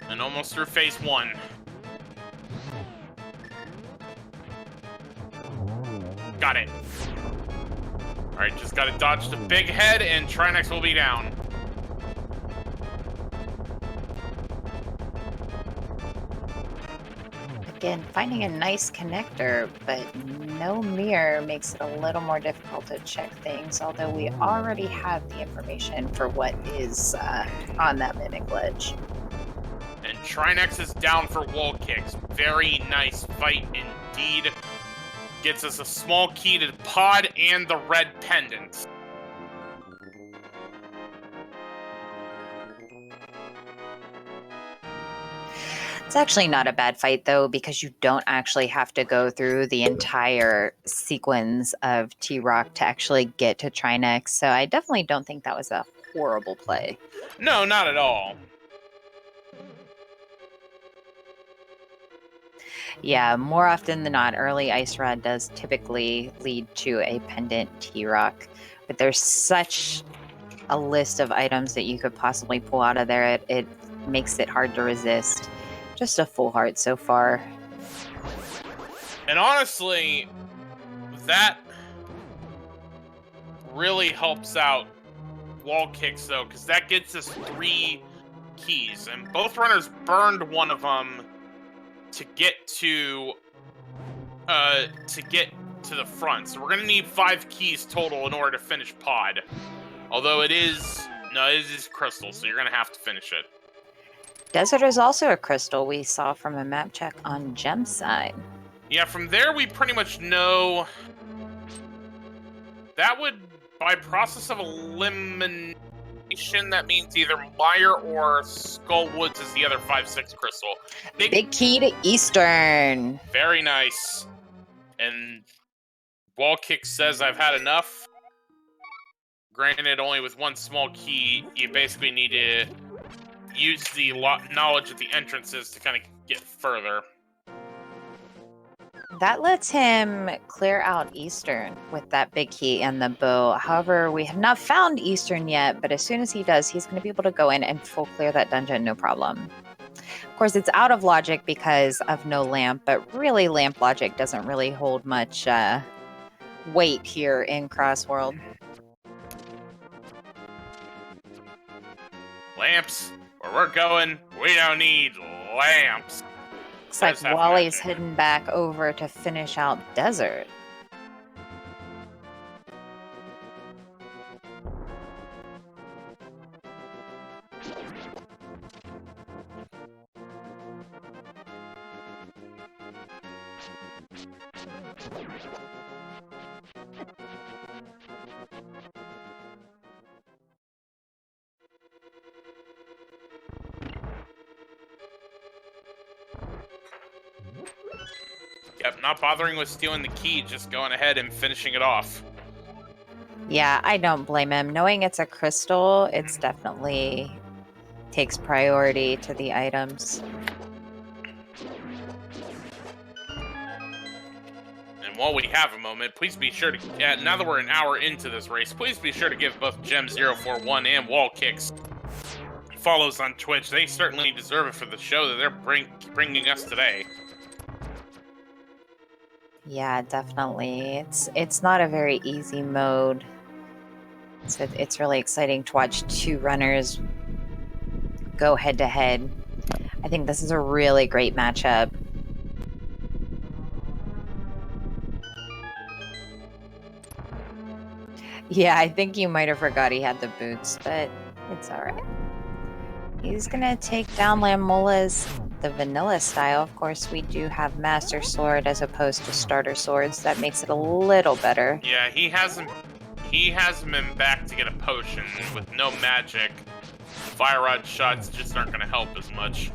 And almost through phase 1. Got it. Alright, just gotta dodge the big head and Trinex will be down. Again, finding a nice connector, but no mirror makes it a little more difficult to check things, although we already have the information for what is on that mimic ledge. And Trinex is down for WallKicks. Very nice fight indeed. Gets us a small key to the pod and the red pendant. It's actually not a bad fight, though, because you don't actually have to go through the entire sequence of T-Rock to actually get to Trinex, so I definitely don't think that was a horrible play. No, not at all. Yeah, more often than not, early Ice Rod does typically lead to a pendant T-Rock, but there's such a list of items that you could possibly pull out of there, it makes it hard to resist. Just a full heart so far. And honestly, that really helps out WallKicks, though, because that gets us 3 keys, and both runners burned one of them to get to the front. So we're gonna need 5 keys total in order to finish Pod. Although it is crystal, so you're gonna have to finish it. Desert is also a crystal we saw from a map check on Gem's side. Yeah, from there we pretty much know that would, by process of elimination, that means either Meyer or Skullwoods is the other 5/6 crystal. Big key to Eastern. Very nice. And WallKick says I've had enough. Granted, only with one small key, you basically need to use the knowledge of the entrances to kind of get further. That lets him clear out Eastern with that big key and the bow. However, we have not found Eastern yet, but as soon as he does, he's going to be able to go in and full clear that dungeon, no problem. Of course, it's out of logic because of no lamp, but really lamp logic doesn't really hold much weight here in Crossworld. Lamps? Where we're going, we don't need lamps. Looks like Wally's heading back over to finish out Desert. Yep, not bothering with stealing the key, just going ahead and finishing it off. Yeah, I don't blame him. Knowing it's a crystal, it's definitely takes priority to the items. And while we have a moment, please be sure to, now that we're an hour into this race, please be sure to give both Gem041 and WallKicks follows on Twitch. They certainly deserve it for the show that they're bringing us today. Yeah, definitely. It's not a very easy mode. So it's really exciting to watch 2 runners go head to head. I think this is a really great matchup. Yeah, I think you might have forgot he had the boots, but it's alright. He's gonna take down Lamola's the vanilla style. Of course, we do have Master Sword as opposed to starter swords. That makes it a little better. Yeah, he hasn't been back to get a potion with no magic. Fire rod shots just aren't gonna help as much.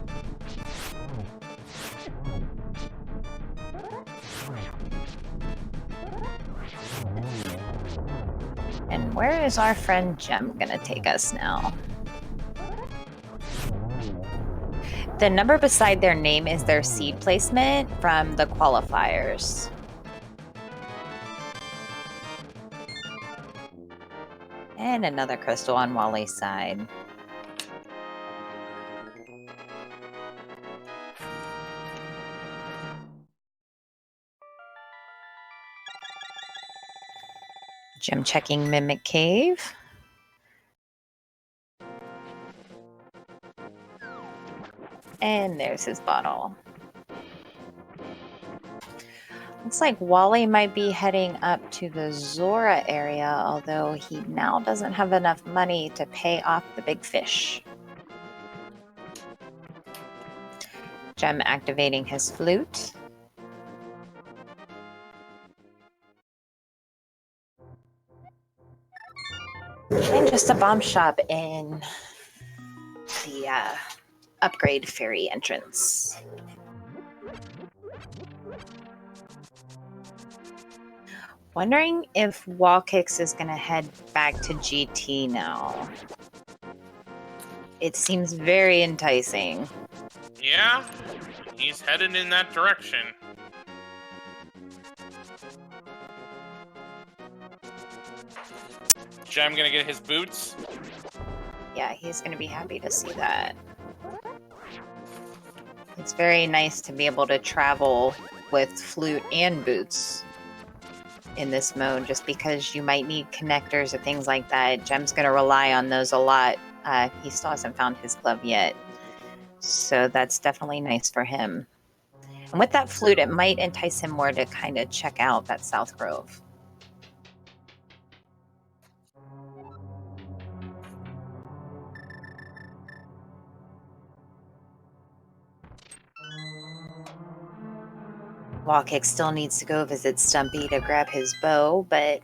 And where is our friend Gem gonna take us now? The number beside their name is their seed placement from the qualifiers. And another crystal on Wally's side. Gem checking Mimic Cave. And there's his bottle. Looks like Wally might be heading up to the Zora area, although he now doesn't have enough money to pay off the big fish. Gem activating his flute. And just a bomb shop in the upgrade ferry entrance. Wondering if WallKicks is going to head back to GT now. It seems very enticing. Yeah, he's headed in that direction. Gem gonna get his boots. Yeah, he's going to be happy to see that. It's very nice to be able to travel with flute and boots in this mode, just because you might need connectors or things like that. Gem's going to rely on those a lot. He still hasn't found his glove yet, so that's definitely nice for him. And with that flute, it might entice him more to kind of check out that South Grove. WallKick still needs to go visit Stumpy to grab his bow, but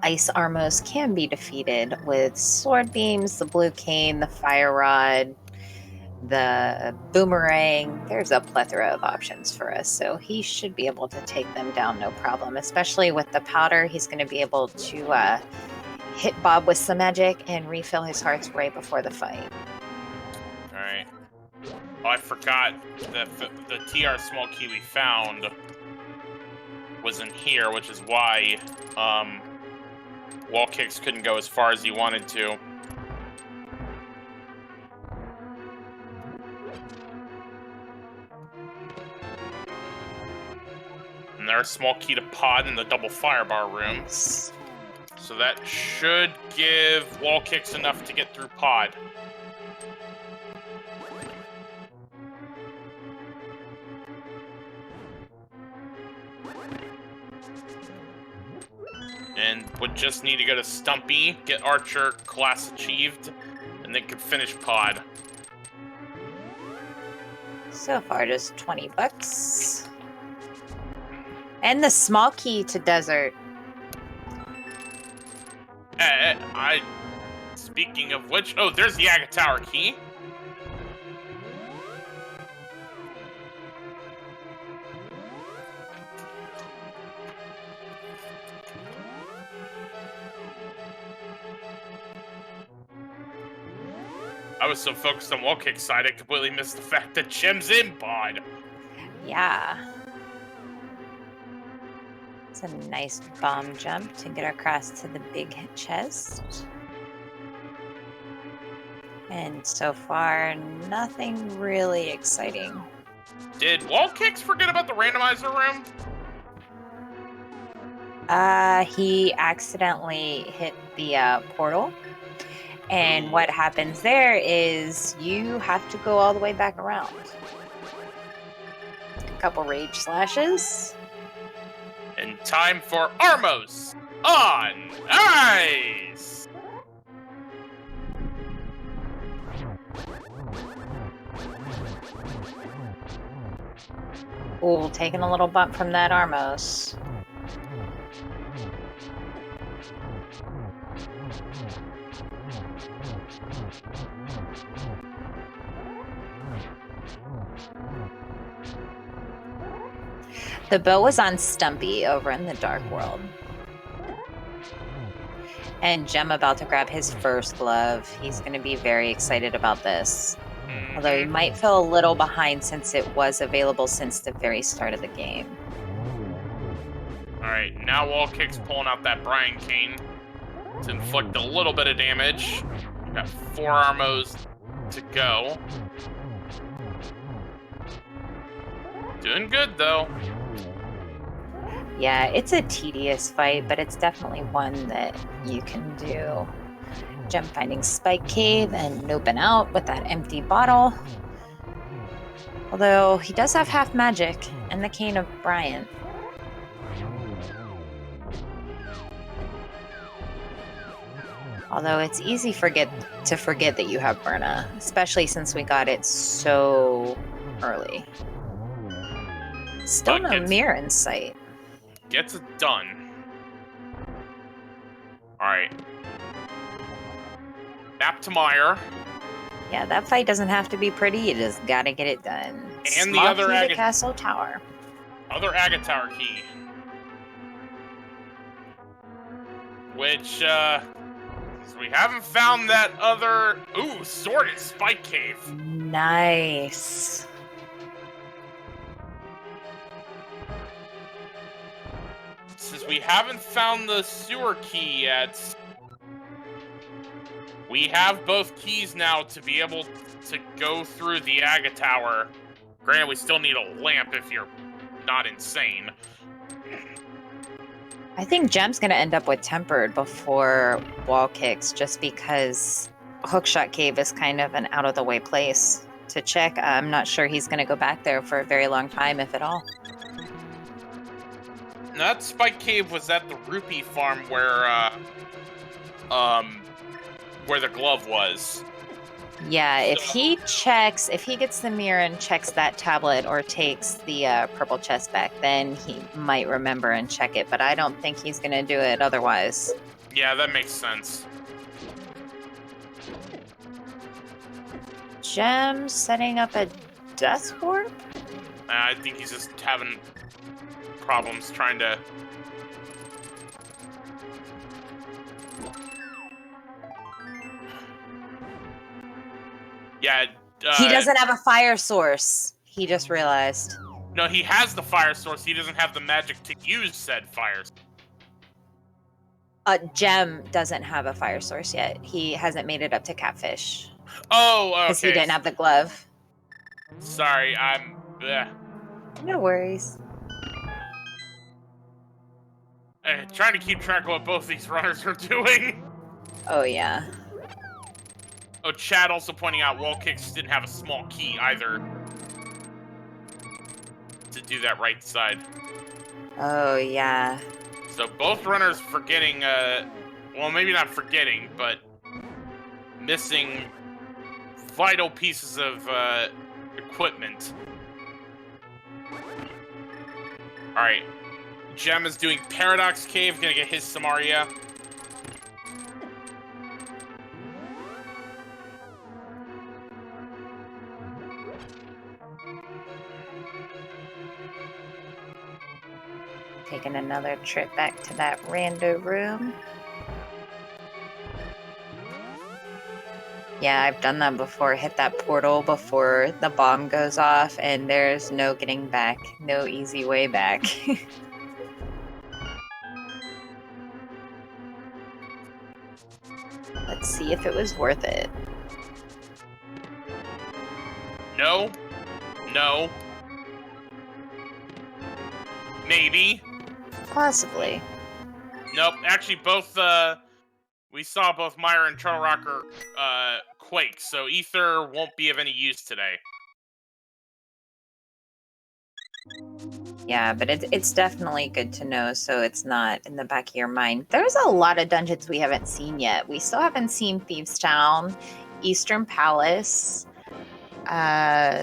Ice Armos can be defeated with sword beams, the blue cane, the fire rod, the boomerang. There's a plethora of options for us, so he should be able to take them down no problem. Especially with the powder, he's going to be able to hit Bob with some magic and refill his hearts right before the fight. All right. Oh, I forgot that the TR small key we found was in here, which is why WallKicks couldn't go as far as he wanted to. And there's small key to pod in the double firebar room. So that should give WallKicks enough to get through pod. And would just need to go to Stumpy, get Archer class achieved, and then could finish pod. So far, just $20. And the small key to Desert. Speaking of which, oh, there's the Aga Tower key. I was so focused on WallKick's side, I completely missed the fact that Gem's in pod. Yeah. It's a nice bomb jump to get across to the big chest. And so far, nothing really exciting. Did WallKicks forget about the randomizer room? He accidentally hit the portal. And what happens there is you have to go all the way back around. A couple rage slashes. And time for Armos on ice! Ooh, taking a little bump from that Armos. The bow was on Stumpy over in the Dark World. And Gem about to grab his first glove. He's going to be very excited about this. Although he might feel a little behind since it was available since the very start of the game. Alright, now WallKick's pulling out that Brian Cane to inflict a little bit of damage. We've got 4 Armos to go. Doing good, though. Yeah, it's a tedious fight, but it's definitely one that you can do. Gem finding Spike Cave and noping out with that empty bottle. Although he does have half magic and the Cane of Bryant. Although it's easy to forget that you have Myrna, especially since we got it so early. Still no mirror in sight. Gets it done. Alright. Back to Meyer. Yeah, that fight doesn't have to be pretty. You just gotta get it done. And the Small other key to Castle Tower. Other Agate Tower key. Which, we haven't found that other... Ooh, Sorted Spike Cave. Nice. Since we haven't found the sewer key yet, we have both keys now to be able to go through the Agate Tower. Granted, we still need a lamp if you're not insane. I think Gem's gonna end up with Tempered before WallKicks, just because Hookshot Cave is kind of an out-of-the-way place to check. I'm not sure he's gonna go back there for a very long time, if at all. Now, that Spike Cave was at the Rupee Farm where the glove was. Yeah, if he gets the mirror and checks that tablet or takes the purple chest back, then he might remember and check it, but I don't think he's gonna do it otherwise. Yeah, that makes sense. Gem setting up a death warp? I think he's just having problems trying to... Yeah, He doesn't have a fire source. He just realized. No, he has the fire source. He doesn't have the magic to use said fire. Gem doesn't have a fire source yet. He hasn't made it up to Catfish. Oh, okay. Because he didn't have the glove. Sorry, I'm... No worries. Trying to keep track of what both these runners are doing. Oh, yeah. Oh, Chad also pointing out WallKicks didn't have a small key either to do that right side. Oh, yeah. So both runners forgetting, well, maybe not forgetting, but missing vital pieces of equipment. Alright. Gem is doing Paradox Cave, gonna get his Samaria. Taking another trip back to that rando room. Yeah, I've done that before. Hit that portal before the bomb goes off, and there's no getting back. No easy way back. Let's see if it was worth it. No. No. Maybe. Possibly. Nope. Actually, both, we saw both Myra and Turtle Rocker, quake, so Ether won't be of any use today. Yeah, but it's definitely good to know so it's not in the back of your mind. There's a lot of dungeons we haven't seen yet. We still haven't seen Thieves' Town, Eastern Palace,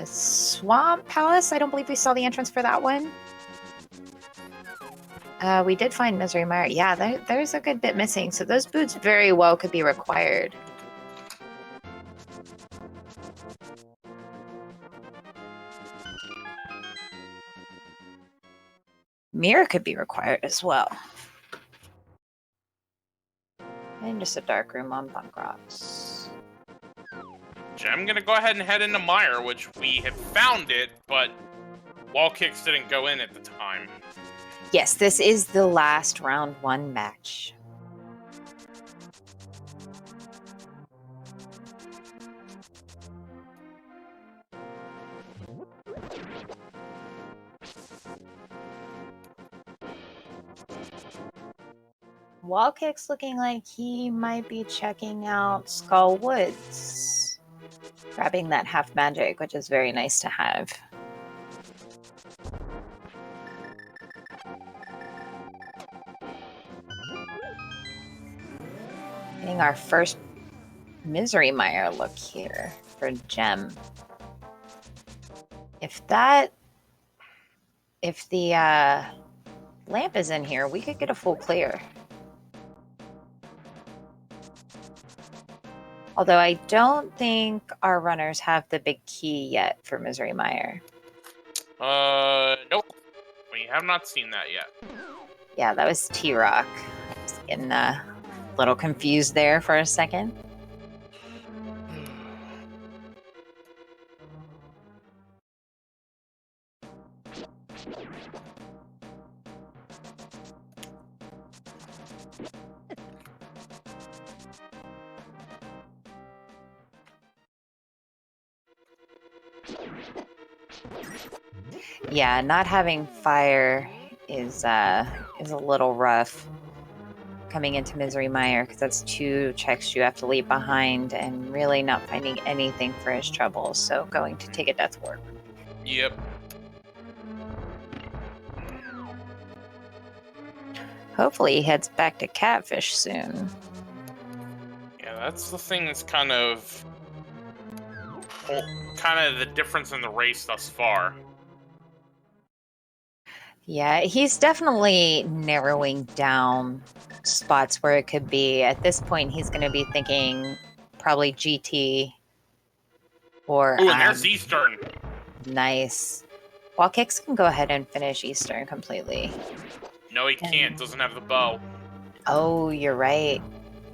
Swamp Palace. I don't believe we saw the entrance for that one. We did find Misery Mire. Yeah, there's a good bit missing, so those boots very well could be required. Mirror could be required as well. And just a dark room on Bunk Rocks. I'm gonna go ahead and head into Mire, which we have found it, but WallKicks didn't go in at the time. Yes, this is the last round 1 match. WallKicks looking like he might be checking out Skull Woods. Grabbing that half magic, which is very nice to have. Getting our first Misery Mire look here for Gem. If the lamp is in here, we could get a full clear. Although I don't think our runners have the big key yet for Misery Mire. Nope. We have not seen that yet. Yeah, that was T-Rock. I was getting a little confused there for a second. Yeah, not having fire is a little rough coming into Misery Mire, because that's 2 checks you have to leave behind and really not finding anything for his trouble. So going to take a death ward. Yep. Hopefully he heads back to Catfish soon. Yeah, that's the thing that's kind of the difference in the race thus far. Yeah, he's definitely narrowing down spots where it could be. At this point, he's going to be thinking probably GT or... Ooh, and there's Eastern. Nice. WallKicks can go ahead and finish Eastern completely. No, he can't. Doesn't have the bow. Oh, you're right.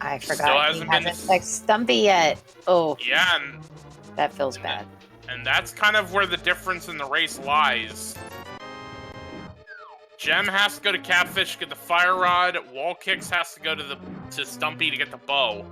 I Still forgot hasn't he been- hasn't checked Stumpy yet. Oh, Yeah, and that feels bad. that's kind of where the difference in the race lies. Gem has to go to Catfish to get the fire rod. WallKicks has to go to Stumpy to get the bow.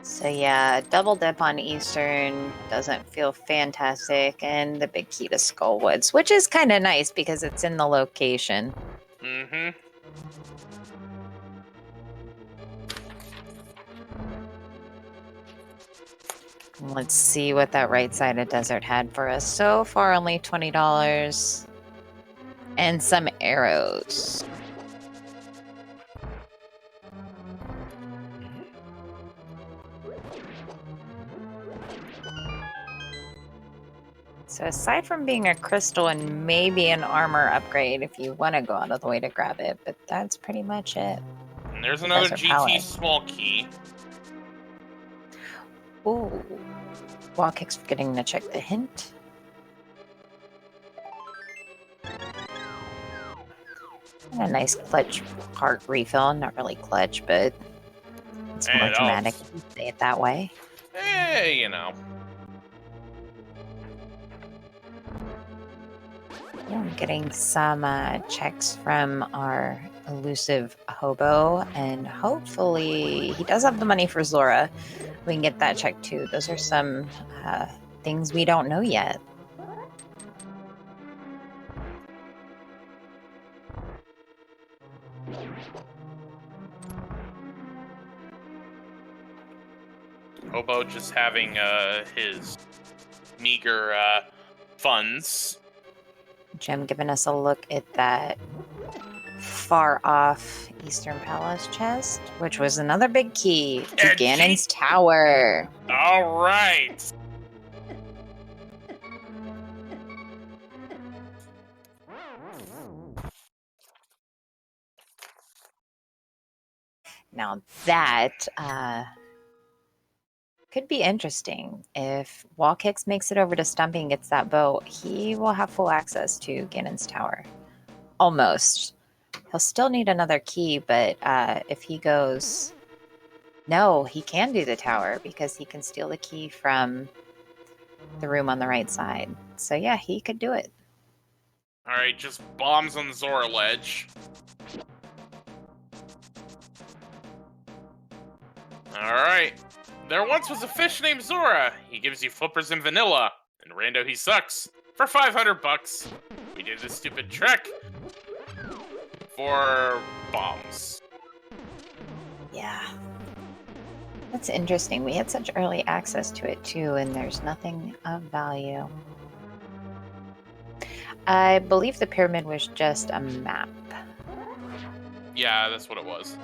So yeah, double dip on Eastern doesn't feel fantastic, and the big key to Skullwoods, which is kind of nice because it's in the location. Mm-hmm. Let's see what that right side of desert had for us. So far, only $20 and some arrows. So aside from being a crystal and maybe an armor upgrade if you want to go out of the way to grab it, but that's pretty much it. And there's another Desert GT Palette. small key. Ooh. WallKicks forgetting to check the hint. And a nice clutch heart refill. Not really clutch, but it's more And it dramatic helps. if you say it that way. You know. Yeah, I'm getting some checks from our elusive hobo, and hopefully he does have the money for Zora. We can get that check too. Those are some things we don't know yet. Hobo just having his meager funds. Jim giving us a look at that far off Eastern Palace chest, which was another big key to And Ganon's tower. All right. Now that could be interesting. If WallKicks makes it over to Stumpy and gets that bow, he will have full access to Ganon's tower. Almost. He'll still need another key, but if he goes... No, he can do the tower because he can steal the key from the room on the right side. So yeah, he could do it. All right, just bombs on the Zora ledge. All right. There once was a fish named Zora. He gives you flippers and vanilla. And rando he sucks. For 500 bucks. We did this stupid trick. For bombs. Yeah. That's interesting. We had such early access to it too, and there's nothing of value. I believe the pyramid was just a map. Yeah, that's what it was.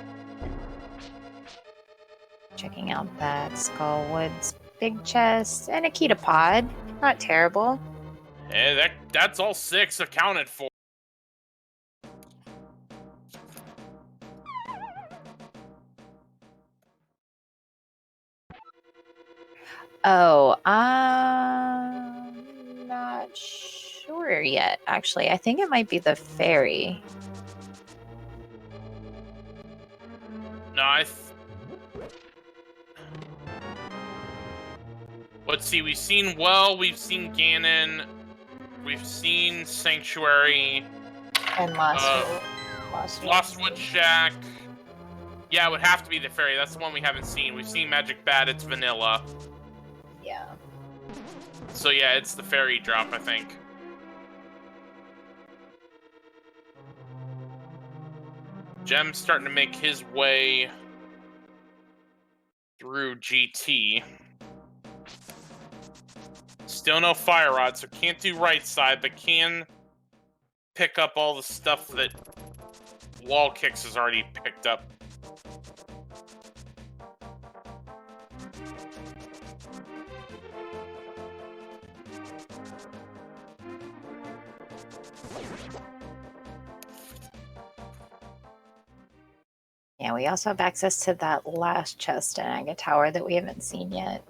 Checking out that Skullwoods big chest, and a ketopod. Not terrible. That's all 6 accounted for. Oh, I'm not sure yet, actually. I think it might be the ferry. No, let's see, we've seen we've seen Ganon, we've seen Sanctuary, And Lostwood Shack. Yeah, it would have to be the ferry. That's the one we haven't seen. We've seen Magic Bat, it's vanilla. Yeah. So yeah, it's the ferry drop, I think. Gem's starting to make his way through GT. Still no Fire Rod, so can't do right side, but can pick up all the stuff that WallKicks has already picked up. Yeah, we also have access to that last chest in Aga Tower that we haven't seen yet.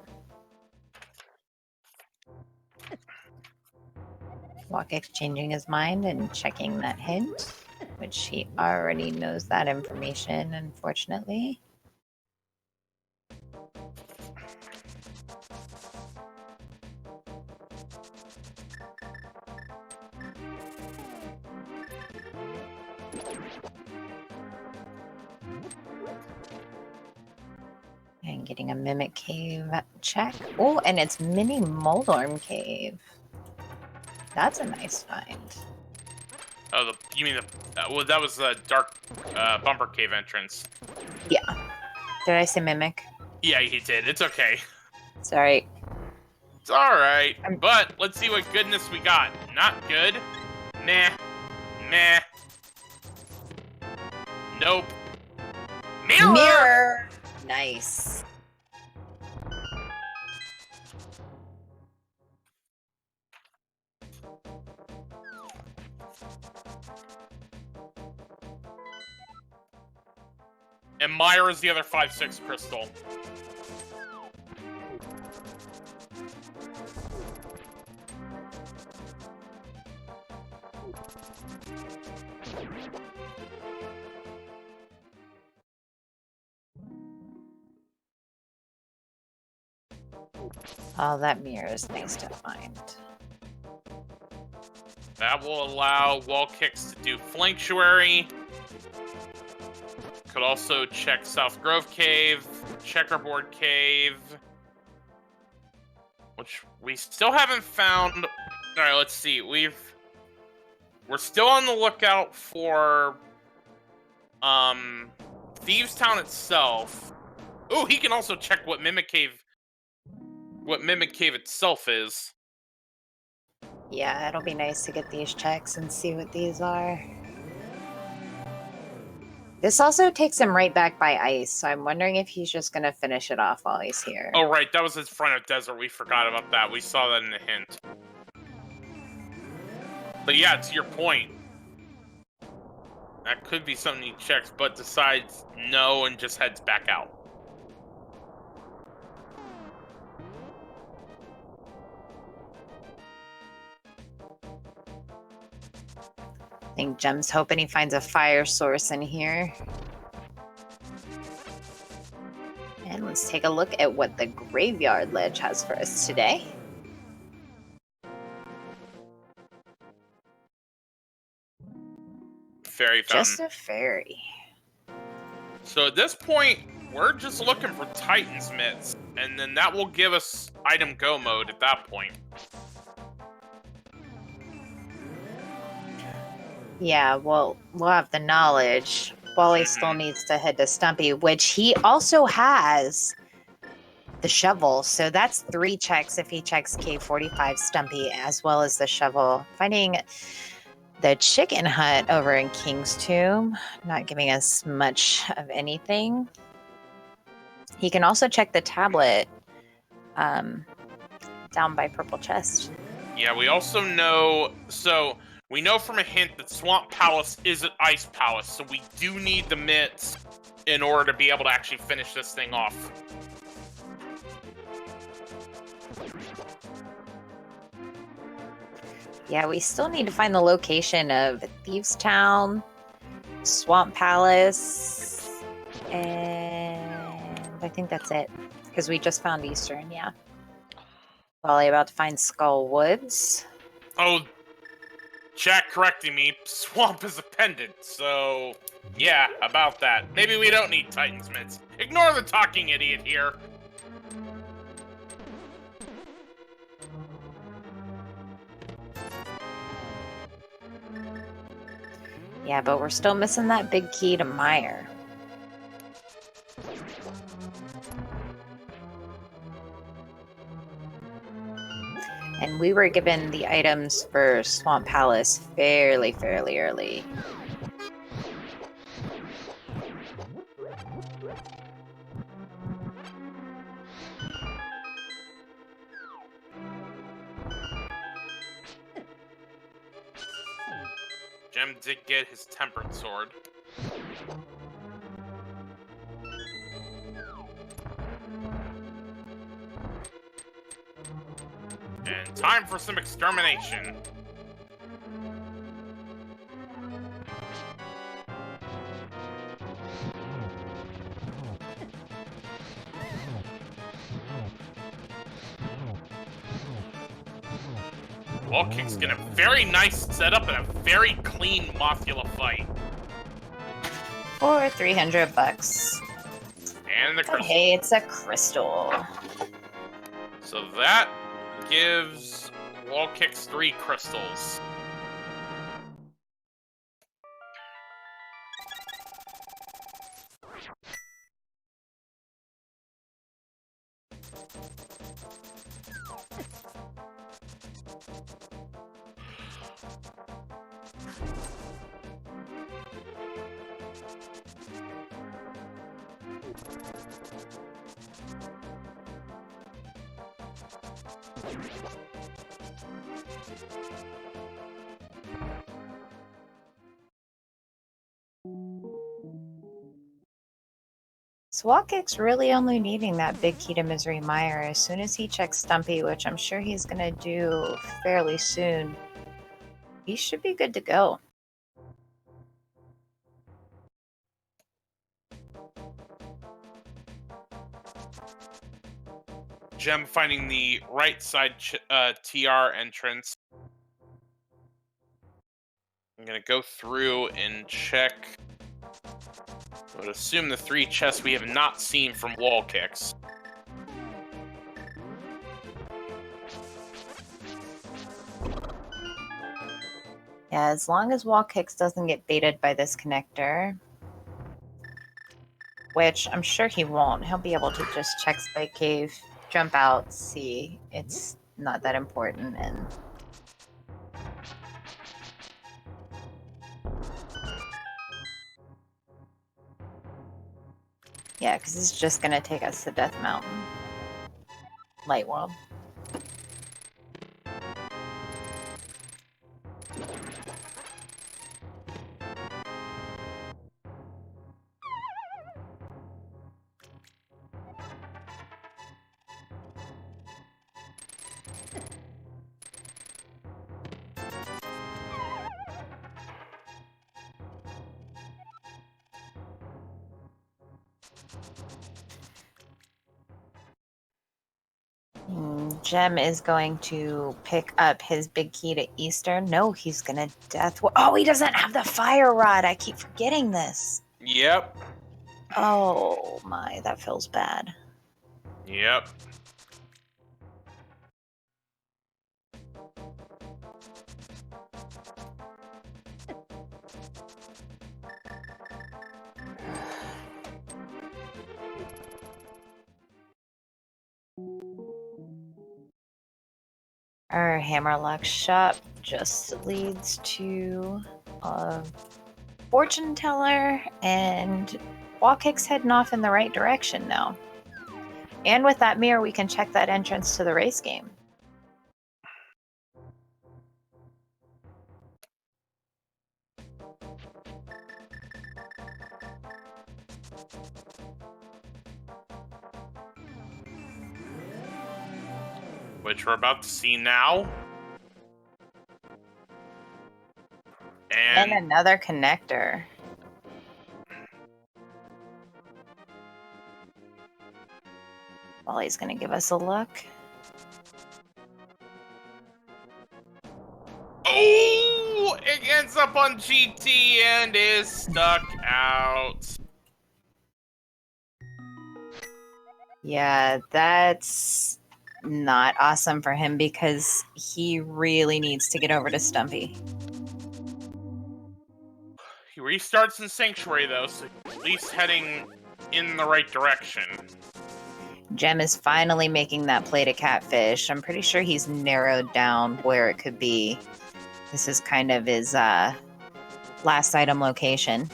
WallKicks changing his mind and checking that hint, which he already knows that information, unfortunately. And getting a Mimic Cave check. Oh, and it's Mini Moldorm Cave. That's a nice find. Oh, you mean well, that was the dark bumper cave entrance. Yeah. Did I say Mimic? Yeah, he did. It's okay. Sorry. It's alright. But let's see what goodness we got. Not good. Meh. Meh. Nope. Mirror! Mirror! Nice. And Myra's the other 5/6 crystal. Oh, that mirror is nice to find. That will allow WallKicks to do Flanctuary. Could also check South Grove Cave, Checkerboard Cave, which we still haven't found. All right, let's see. We're still on the lookout for Thieves Town itself. Oh, he can also check what Mimic Cave itself is. Yeah, it'll be nice to get these checks and see what these are. This also takes him right back by ice, so I'm wondering if he's just going to finish it off while he's here. Oh, right, that was his front of desert. We forgot about that. We saw that in the hint. But yeah, to your point, that could be something he checks, but decides no and just heads back out. I think Jem's hoping he finds a fire source in here. And let's take a look at what the graveyard ledge has for us today. Fairy fountain. Just a fairy. So at this point, we're just looking for Titan's Mitts, and then that will give us item go mode at that point. Yeah, well, we'll have the knowledge. Wally still needs to head to Stumpy, which he also has the shovel. So that's 3 checks if he checks K45 Stumpy, as well as the shovel. Finding the chicken hut over in King's Tomb, not giving us much of anything. He can also check the tablet down by Purple Chest. Yeah, we also know... So, we know from a hint that Swamp Palace isn't Ice Palace, so we do need the mitts in order to be able to actually finish this thing off. Yeah, we still need to find the location of Thieves Town, Swamp Palace, and I think that's it. Because we just found Eastern, yeah. Probably about to find Skull Woods. Oh, Jack correcting me, Swamp is a pendant, so... Yeah, about that. Maybe we don't need Titan's mitts. Ignore the talking idiot here. Yeah, but we're still missing that big key to Mire. And we were given the items for Swamp Palace fairly early. Jem did get his Tempered Sword. And time for some extermination. WallKicks get a very nice setup and a very clean Mothula fight. For $300. And the crystal. Hey, it's a crystal. So that gives WallKicks 3 crystals. So WallKicks really only needing that big key to Misery Mire. As soon as he checks Stumpy, which I'm sure he's going to do fairly soon, he should be good to go. Jem finding the right side TR entrance. I'm gonna go through and check. I would assume the 3 chests we have not seen from WallKicks. Yeah, as long as WallKicks doesn't get baited by this connector, which I'm sure he won't. He'll be able to just check Spike Cave, jump out, see it's not that important, and yeah, because it's just gonna take us to Death Mountain. Light World. Jem is going to pick up his big key to Eastern. No, he's gonna Oh, he doesn't have the fire rod. I keep forgetting this. Yep. Oh my, that feels bad. Yep. Our Hammerlock shop just leads to a fortune teller, and WallKicks heading off in the right direction now. And with that mirror, we can check that entrance to the race game. Which we're about to see now. And another connector. Wally's going to give us a look. Oh! It ends up on GT and is stuck out. Yeah, that's not awesome for him because he really needs to get over to Stumpy. He restarts in Sanctuary, though, so at least heading in the right direction. Jem is finally making that play to Catfish. I'm pretty sure he's narrowed down where it could be. This is kind of his last item location.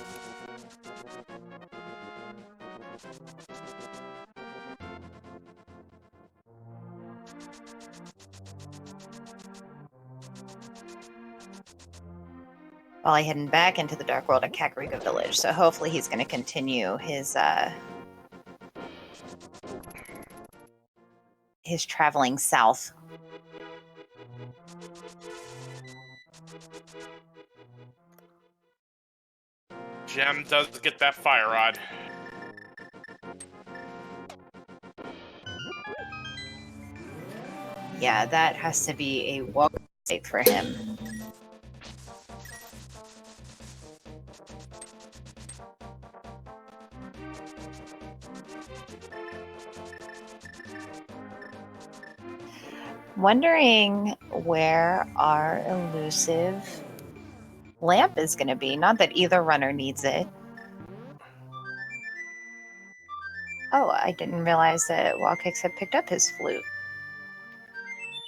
Wally heading back into the Dark World at Kakariko Village, so hopefully he's going to continue his traveling south. Gem does get that fire rod. Yeah, that has to be a welcome mistake for him. Wondering where our elusive lamp is going to be. Not that either runner needs it. Oh, I didn't realize that WallKicks had picked up his flute.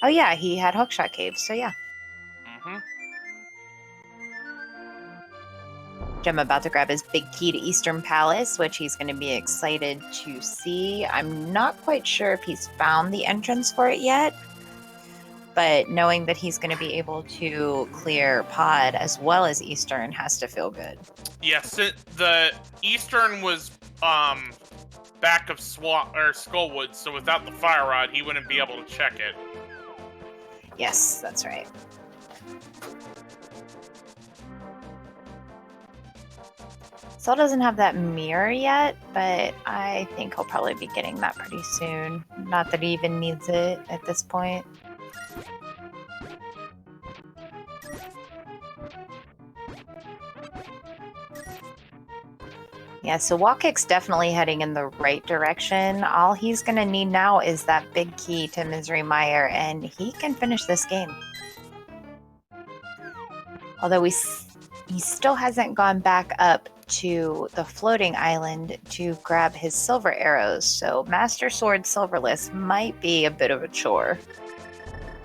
Oh yeah, he had Hookshot Cave, so yeah. Mm-hmm. Jem about to grab his big key to Eastern Palace, which he's going to be excited to see. I'm not quite sure if he's found the entrance for it yet, but knowing that he's going to be able to clear Pod as well as Eastern has to feel good. Yes, the Eastern was back of Skullwood, so without the fire rod, he wouldn't be able to check it. Yes, that's right. Sol doesn't have that mirror yet, but I think he'll probably be getting that pretty soon. Not that he even needs it at this point. Yeah, so WallKick's definitely heading in the right direction. All he's going to need now is that big key to Misery Mire, and he can finish this game. Although he still hasn't gone back up to the floating island to grab his silver arrows, so Master Sword Silverless might be a bit of a chore.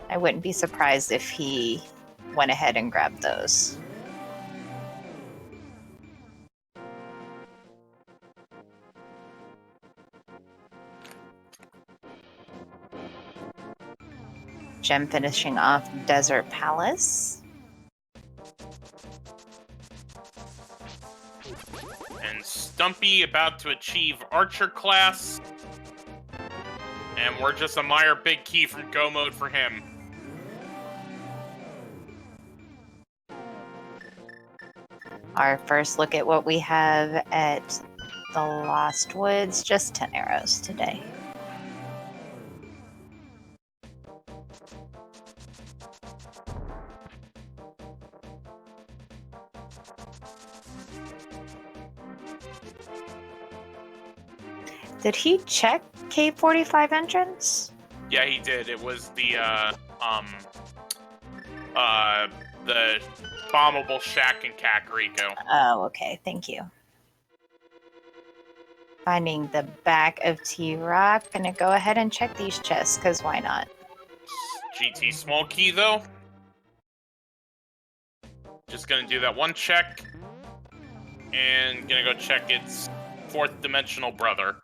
I wouldn't be surprised if he went ahead and grabbed those. Gem finishing off Desert Palace. And Stumpy about to achieve Archer class. And we're just a Meyer big key from Go mode for him. Our first look at what we have at the Lost Woods, just 10 arrows today. Did he check K45 entrance? Yeah, he did. It was the bombable shack in Kakariko. Oh, okay. Thank you. Finding the back of T-Rock. Gonna go ahead and check these chests, because why not? GT small key, though. Just gonna do that one check. And gonna go check its fourth dimensional brother.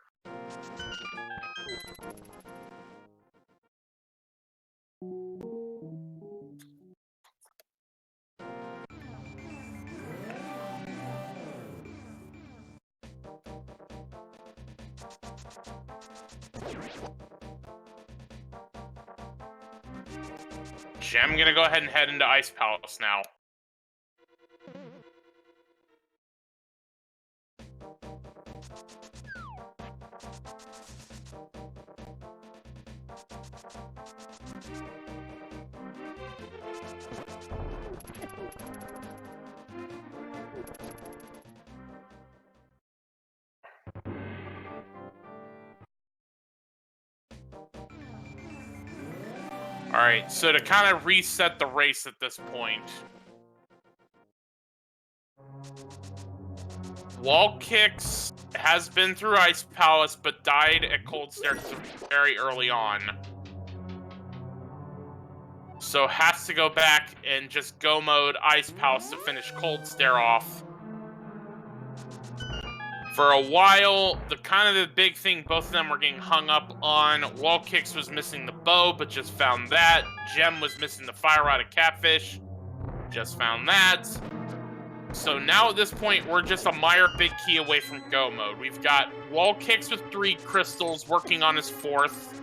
Gem gonna go ahead and head into Ice Palace now. Alright, so to kind of reset the race at this point, WallKicks has been through Ice Palace but died at Cold Stair very early on. So has to go back and just go mode Ice Palace to finish Cold Stair off. For a while, the big thing both of them were getting hung up on. WallKicks was missing the bow, but just found that. Gem was missing the fire rod of Catfish. Just found that. So now at this point, we're just a Meyer Big Key away from go mode. We've got WallKicks with 3 crystals working on his 4th.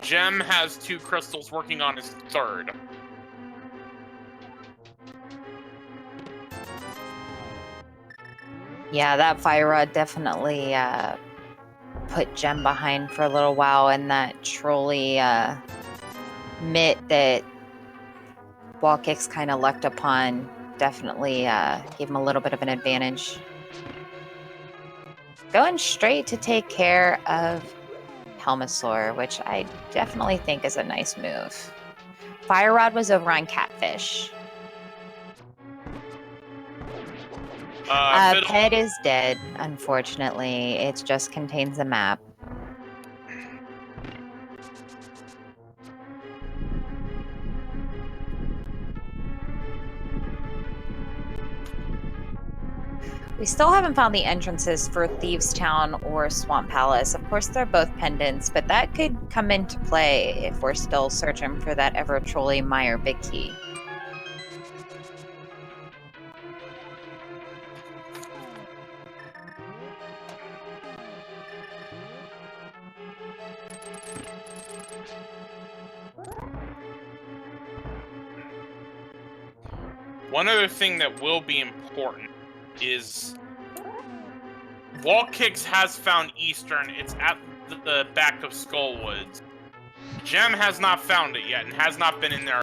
Gem has 2 crystals working on his 3rd. Yeah, that fire rod definitely put Gem behind for a little while, and that trolley mitt that WallKicks kind of lucked upon definitely gave him a little bit of an advantage. Going straight to take care of Helmosaur, which I definitely think is a nice move. Fire rod was over on Catfish. Pet is dead, unfortunately. It just contains a map. We still haven't found the entrances for Thieves Town or Swamp Palace. Of course, they're both pendants, but that could come into play if we're still searching for that ever-trolly Meyer Big Key. One other thing that will be important is WallKicks has found Eastern. It's at the back of Skullwoods. Gem has not found it yet and has not been in there.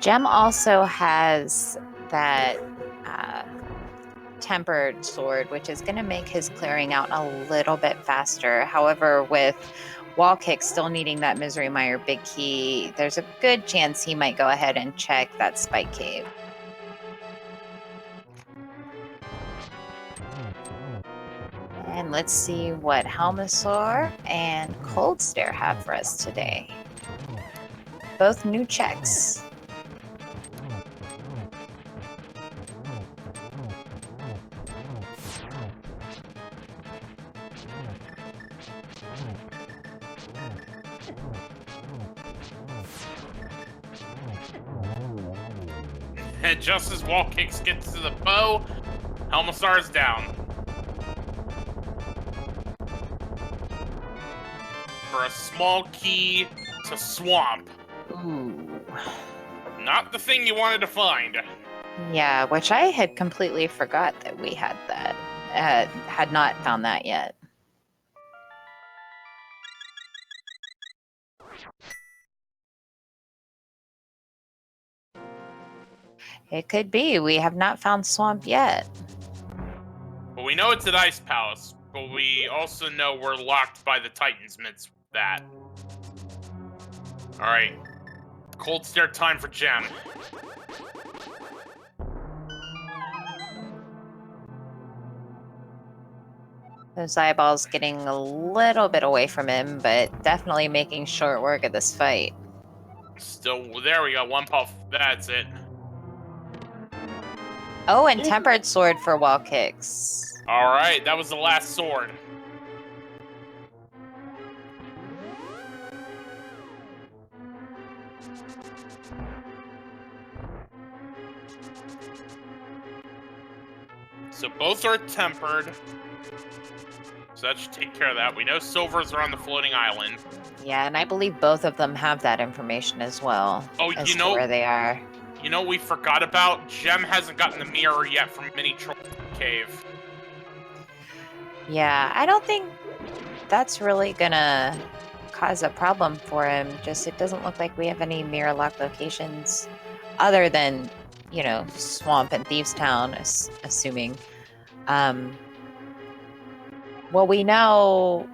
Gem also has that tempered sword, which is going to make his clearing out a little bit faster. However, with WallKick still needing that Misery Mire Big Key, there's a good chance he might go ahead and check that Spike Cave. And let's see what Helmosaur and Cold Stare have for us today. Both new checks. And just as WallKicks gets to the bow, Helmosaur's down. For a small key to Swamp. Ooh. Not the thing you wanted to find. Yeah, which I had completely forgot that we had that. Had not found that yet. It could be. We have not found Swamp yet. Well, we know it's at Ice Palace, but we also know we're locked by the Titans midst that. Alright. Cold Stare time for Gem. Those eyeballs getting a little bit away from him, but definitely making short work of this fight. Still, there we go. One puff. That's it. Oh, and Tempered Sword for WallKicks. Alright, that was the last sword. So both are tempered. So that should take care of that. We know silvers are on the floating island. Yeah, and I believe both of them have that information as well. Oh, as you to know- where they are. You know what we forgot about? Gem hasn't gotten the mirror yet from Mini Troll Cave. Yeah, I don't think that's really gonna cause a problem for him. Just it doesn't look like we have any mirror lock locations other than, you know, Swamp and Thieves Town, assuming. Well, we know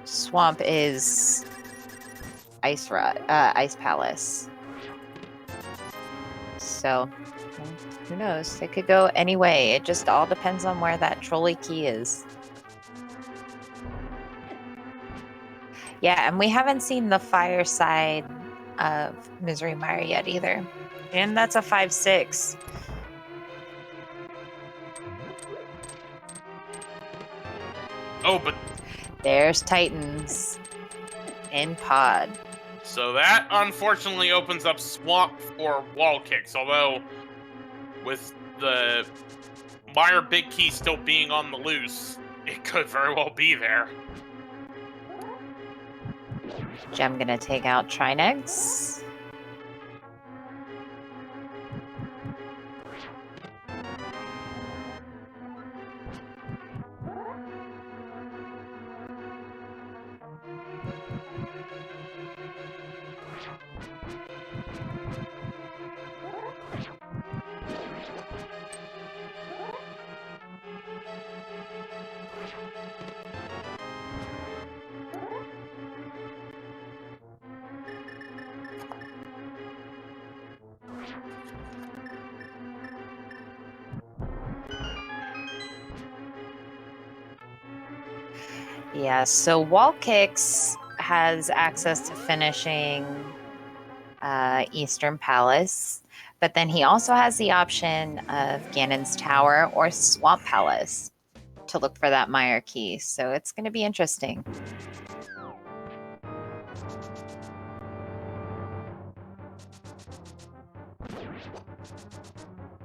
Swamp is Ice Palace. So, who knows? It could go any way. It just all depends on where that trolley key is. Yeah, and we haven't seen the fire side of Misery Mire yet either. And that's a 5-6. Oh, but There's Titans in pod. so that unfortunately opens up Swamp for WallKicks, although with the Mire Big Key still being on the loose, it could very well be there. Gem gonna take out Trinex. Yeah, so WallKicks has access to finishing Eastern Palace, but then he also has the option of Ganon's Tower or Swamp Palace to look for that Mire key. So it's going to be interesting.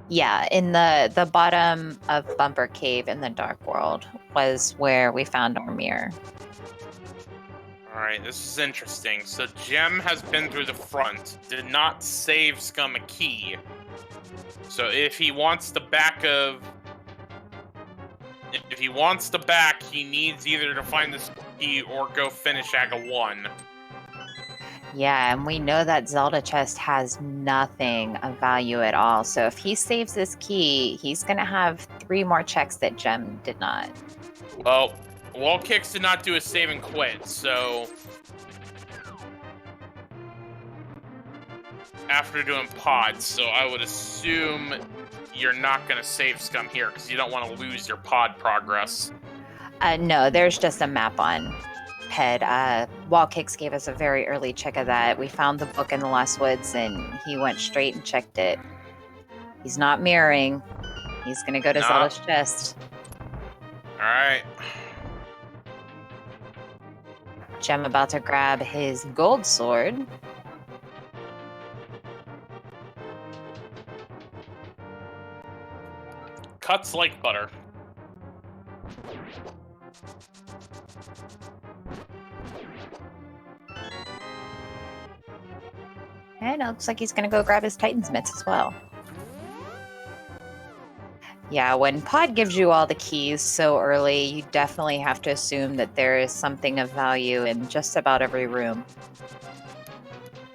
Yeah, in the bottom of Bumper Cave in the Dark World was where we found our mirror. Alright, this is interesting. So Gem has been through the front, did not save Scum a key. So if he wants the back, he needs either to find this key or go finish Aga 1. Yeah, and we know that Zelda chest has nothing of value at all. So if he saves this key, he's going to have 3 more checks that Gem did not. Well, WallKicks did not do a save and quit, so after doing pods, so I would assume you're not going to save Scum here because you don't want to lose your pod progress. No, there's just a map on PED. WallKicks gave us a very early check of that. We found the book in the Lost Woods, and he went straight and checked it. He's not mirroring. He's going to go to Zelda's chest. All right. Gem about to grab his gold sword. Cuts like butter. And it looks like he's going to go grab his Titan's Mitts as well. Yeah, when Pod gives you all the keys so early, you definitely have to assume that there is something of value in just about every room.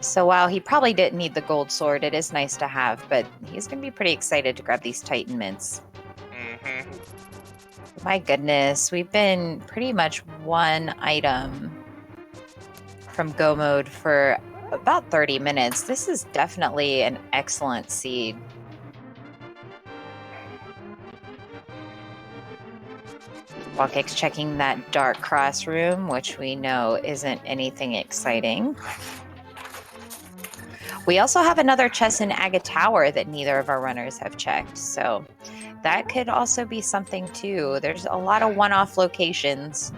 So while he probably didn't need the gold sword, it is nice to have, but he's going to be pretty excited to grab these Titan Mints. Mm-hmm. My goodness, we've been pretty much one item from Go Mode for about 30 minutes. This is definitely an excellent seed. WallKicks checking that Dark Cross room, which we know isn't anything exciting. We also have another chest in Aga Tower that neither of our runners have checked, so that could also be something too. There's a lot of one-off locations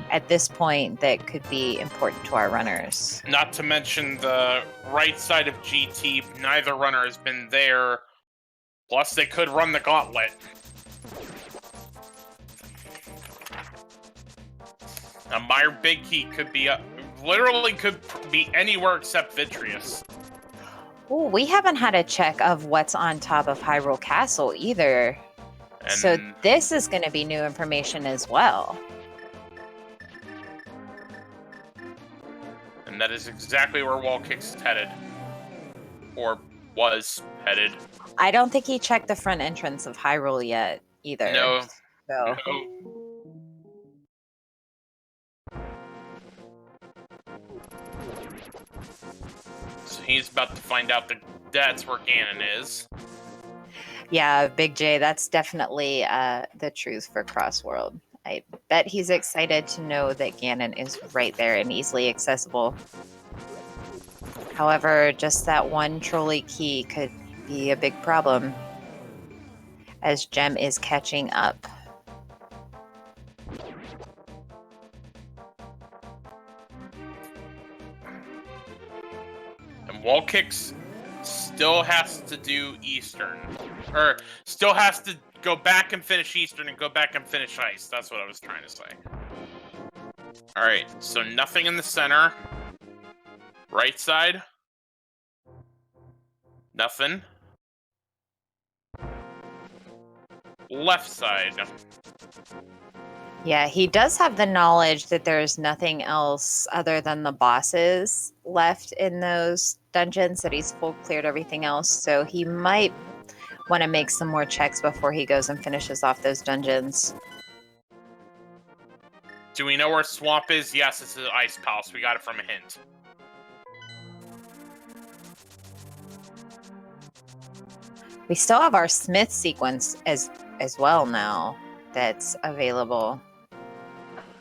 at this point that could be important to our runners. Not to mention the right side of GT, neither runner has been there. Plus, they could run the gauntlet. A Meyer Big Key could be literally could be anywhere except Vitreous. Oh, we haven't had a check of what's on top of Hyrule Castle either. And So this is going to be new information as well. And that is exactly where WallKicks is headed. Or was headed. I don't think he checked the front entrance of Hyrule yet either. No. So. No. So he's about to find out that that's where Ganon is. Yeah, Big J, that's definitely the truth for Crossworld. I bet he's excited to know that Ganon is right there and easily accessible. However, just that one trolley key could be a big problem, as Gem is catching up. And WallKicks still has to do Eastern. Or still has to go back and finish Eastern and go back and finish Ice. That's what I was trying to say. Alright, so nothing in the center. Right side. Nothing. Left side. Yeah, he does have the knowledge that there's nothing else other than the bosses left in those dungeons, that he's full cleared everything else, so he might want to make some more checks before he goes and finishes off those dungeons. Do we know where Swamp is? Yes, it's the Ice Palace. We got it from a hint. We still have our Smith sequence as well now that's available.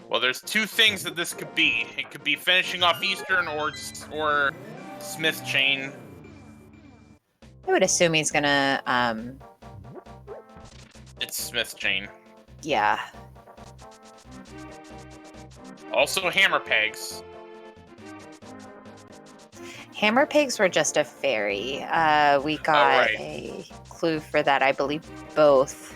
Well, there's two things that this could be. It could be finishing off Eastern or Smith Chain. I would assume he's gonna, It's Smith Chain. yeah. Also Hammer Pegs. Hammer pigs were just a fairy. We got right. a clue for that. I believe both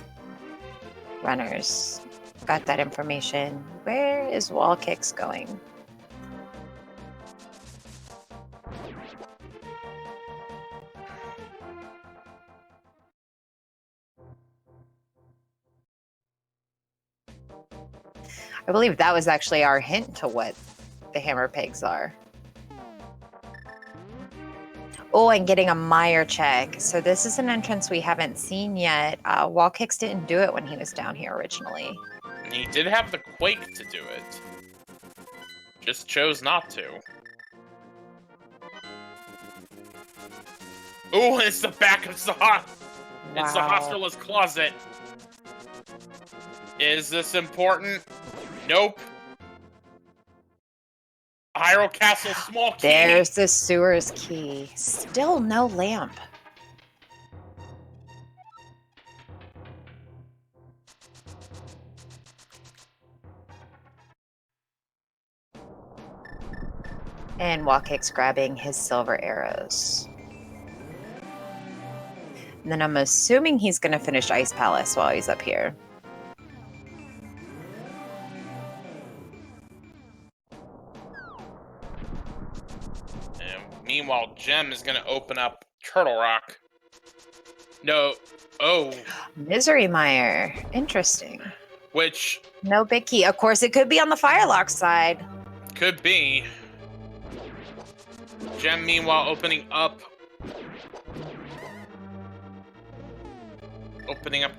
runners got that information. Where is WallKicks going? I believe that was actually our hint to what the hammer pigs are. Oh, and getting a Meyer check. So this is an entrance we haven't seen yet. WallKicks didn't do it when he was down here originally. And he did have the Quake to do it. Just chose not to. Ooh, it's the back of the It's the Wow. Hospital's closet. Is this important? Nope. Hyrule Castle small key. There's the sewer's key. Still no lamp. And WallKicks grabbing his silver arrows. And then I'm assuming he's going to finish Ice Palace while he's up here. And meanwhile, Gem is going to open up Turtle Rock. No. Oh. Misery Mire. Interesting. Which No big key. Of course, it could be on the Firelock side. could be. Gem, meanwhile, opening up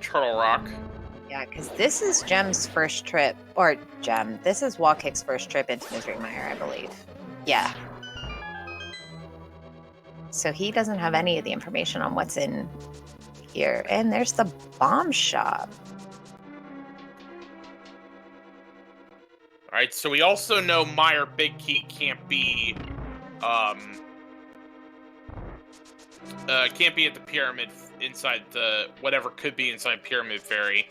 Turtle Rock. Yeah, because this is Gem's first trip, or Gem, this is WallKick's first trip into Misery Mire, I believe. Yeah. So he doesn't have any of the information on what's in here. And there's the bomb shop. All right, so we also know Meyer Big Key can't be at the pyramid inside the whatever could be inside Pyramid Fairy.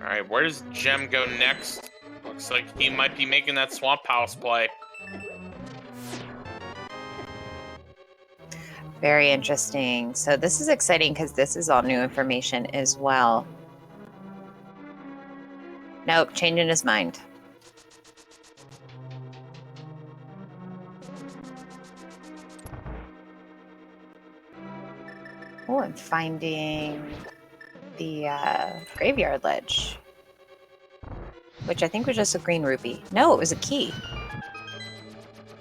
All right, where does Gem go next? Looks Looks like he might be making that Swamp House play. Very interesting. So this is exciting because this is all new information as well. Nope, changing his mind. Oh, I'm finding the graveyard ledge, which I think was just a green rupee. No, it was a key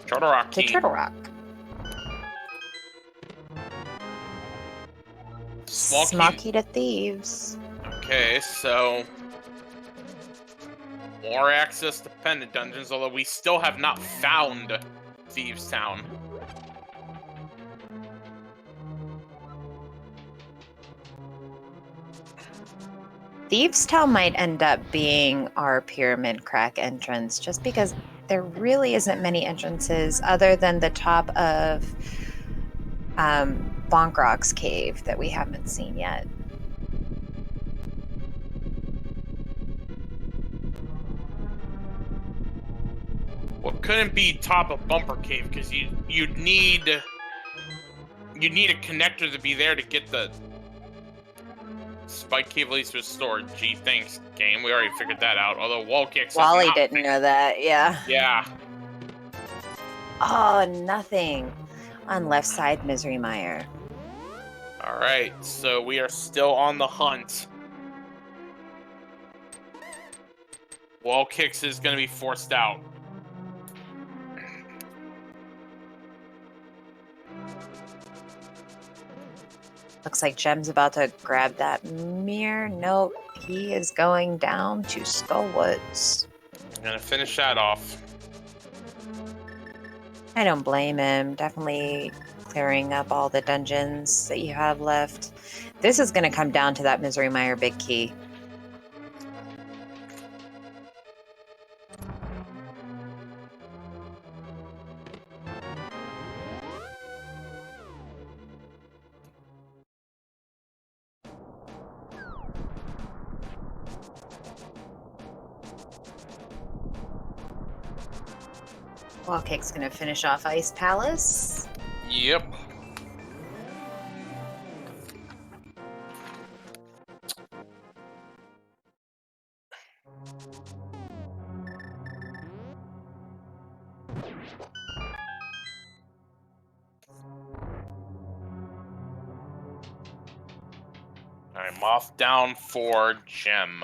Turtle Rock to key. Turtle Rock. Small key to thieves. Okay, so more access to pendant dungeons, although we still have not found Thieves Town. Thieves Town might end up being our pyramid crack entrance, just because there really isn't many entrances other than the top of Bonk Rock's cave that we haven't seen yet. Well, it couldn't be top of Bumper Cave because you'd need a connector to be there to get the Spike Cave least restored. Gee, thanks, game. We already figured that out. Although WallKicks. Wally didn't know that. Yeah. Yeah. Oh, nothing on left side, Misery Mire. All right, so we are still on the hunt. WallKicks is going to be forced out. Looks like Jem's about to grab that mirror. Nope, he is going down to Skullwoods. I'm going to finish that off. I don't blame him. Definitely clearing up all the dungeons that you have left. This is going to come down to that Misery Mire big key. WallKick's going to finish off Ice Palace. Yep. I'm off down for Gem.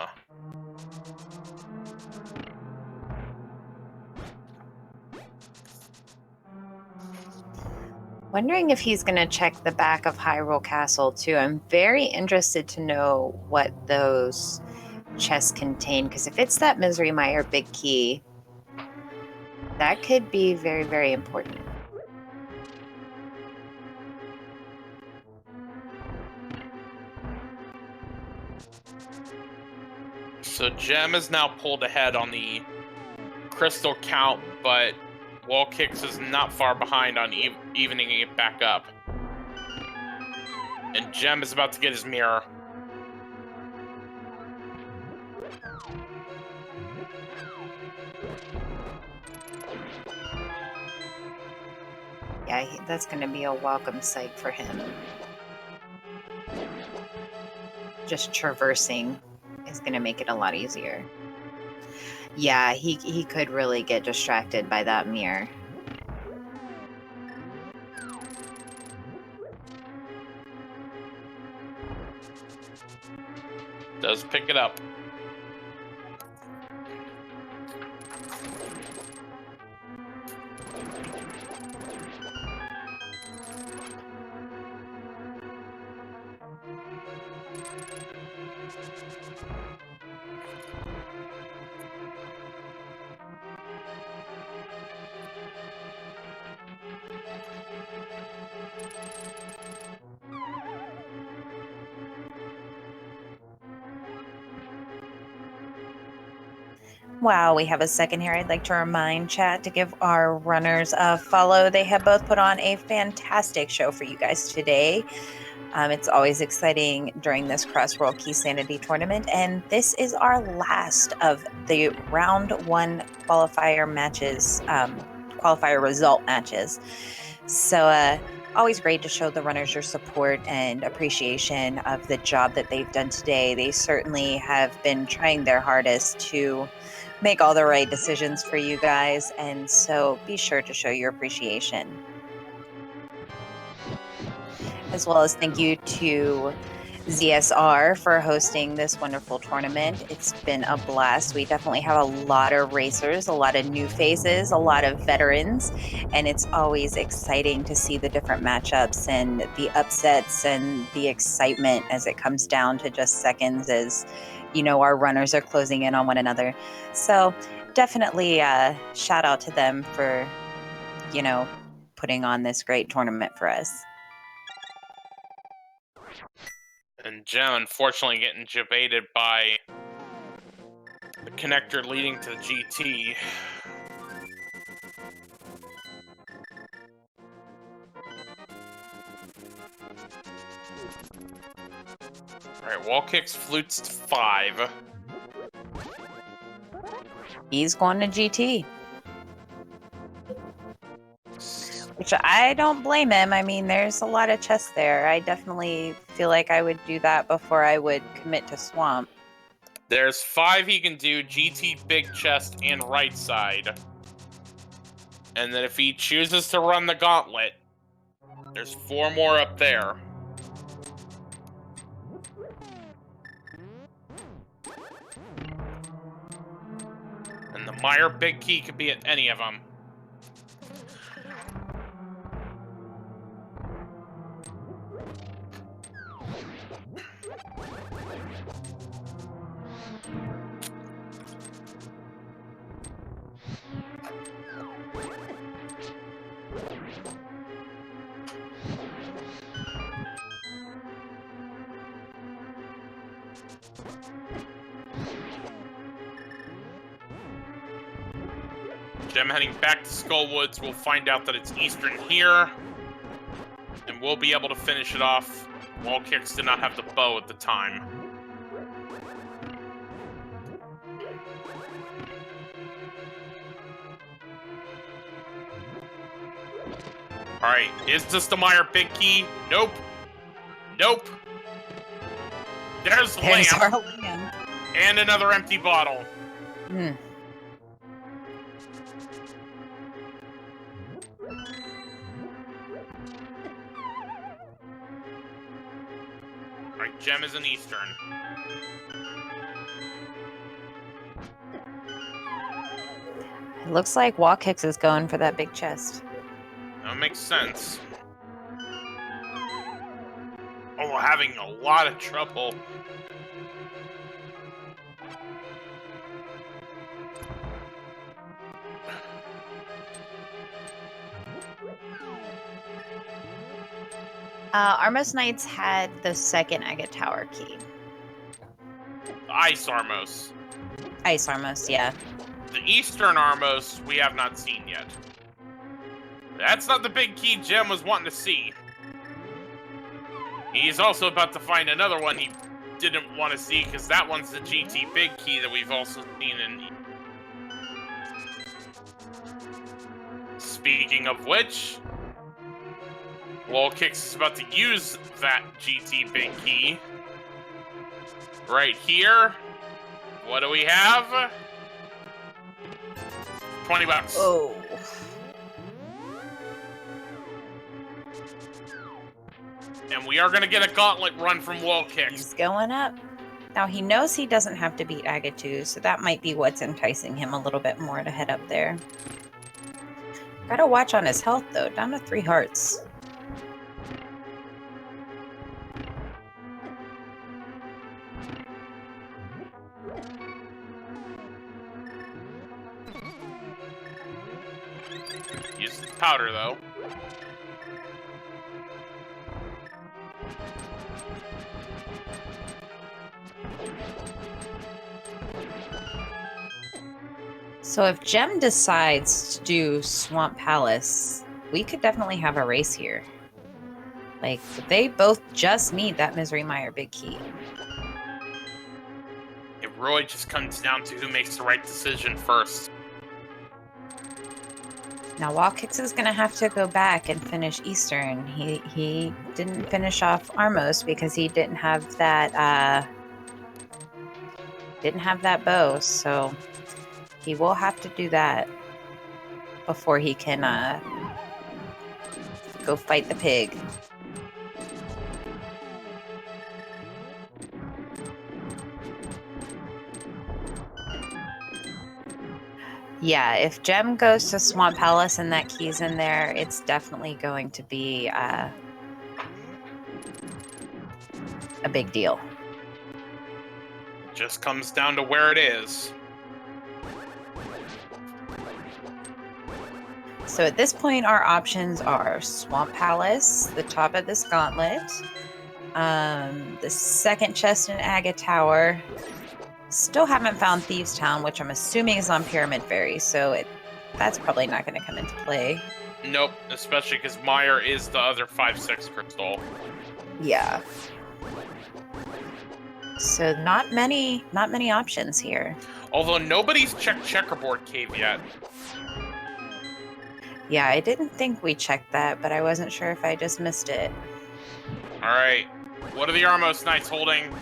Wondering if he's going to check the back of Hyrule Castle too. I'm very interested to know what those chests contain, because if it's that Misery Mire big key, that could be very, very important. So Gem is now pulled ahead on the crystal count, but WallKicks is not far behind on evening it back up. And Gem is about to get his mirror. Yeah, that's going to be a welcome sight for him. Just traversing is going to make it a lot easier. Yeah, he could really get distracted by that mirror. Does pick it up. While we have a second here, I'd like to remind chat to give our runners a follow. They have both put on a fantastic show for you guys today. It's always exciting during this Crossworld Keysanity tournament, and this is our last of the round 1 qualifier matches, qualifier result matches. So always great to show the runners your support and appreciation of the job that they've done today. They certainly have been trying their hardest to make all the right decisions for you guys, and so be sure to show your appreciation. As well as thank you to ZSR for hosting this wonderful tournament. It's been a blast. We definitely have a lot of racers, a lot of new faces, a lot of veterans, and it's always exciting to see the different matchups and the upsets and the excitement as it comes down to just seconds as, you know, our runners are closing in on one another. So definitely shout out to them for, you know, putting on this great tournament for us. And Gem, unfortunately, getting jebaited by the connector leading to the GT. Alright, WallKicks flutes to 5. He's going to GT. Which I don't blame him. I mean, there's a lot of chess there. I definitely feel like I would do that before I would commit to Swamp. There's 5 he can do, GT, big chest, and right side. And then if he chooses to run the gauntlet, there's 4 more up there. And the Meyer big key could be at any of them. Gem heading back to Skullwoods. We'll find out that it's Eastern here. And we'll be able to finish it off. WallKicks did not have the bow at the time. Alright, is this the Meyer big key? Nope. Nope. There's There's lamp. our lamp. And another empty bottle. Hmm. Alright, Gem is an Eastern. It looks like WallKicks is going for that big chest. That makes sense. Oh, we're having a lot of trouble. Armos Knights had the second Agate Tower key. Ice Armos. Ice Armos, yeah. The Eastern Armos we have not seen yet. That's not the big key Gem was wanting to see. He's also about to find another one he didn't want to see, because that one's the GT big key that we've also seen in... Speaking of which, WallKicks is about to use that GT big key. Right here. What do we have? 20 bucks. Oh. And we are going to get a gauntlet run from WallKicks. He's going up. Now, he knows he doesn't have to beat Agatu, so that might be what's enticing him a little bit more to head up there. Gotta watch on his health, though. Down to 3 hearts. Use the powder, though. So if Jem decides to do Swamp Palace, we could definitely have a race here. Like, they both just need that Misery Mire big key. It really just comes down to who makes the right decision first. Now, WallKicks is going to have to go back and finish Eastern. He didn't finish off Armos because he didn't have that bow, so he will have to do that before he can go fight the pig. Yeah, if Jem goes to Swamp Palace and that key's in there, it's definitely going to be a big deal. Just comes down to where it is. So at this point, our options are Swamp Palace, the top of this gauntlet, the second chest in Aga Tower. Still haven't found Thieves Town, which I'm assuming is on Pyramid Ferry, so that's probably not going to come into play. Nope, especially because Mire is the other 5/6 crystal. Yeah. So not many options here. Although nobody's checked Checkerboard Cave yet. Yeah, I didn't think we checked that, but I wasn't sure if I just missed it. Alright, what are the Armos Knights holding?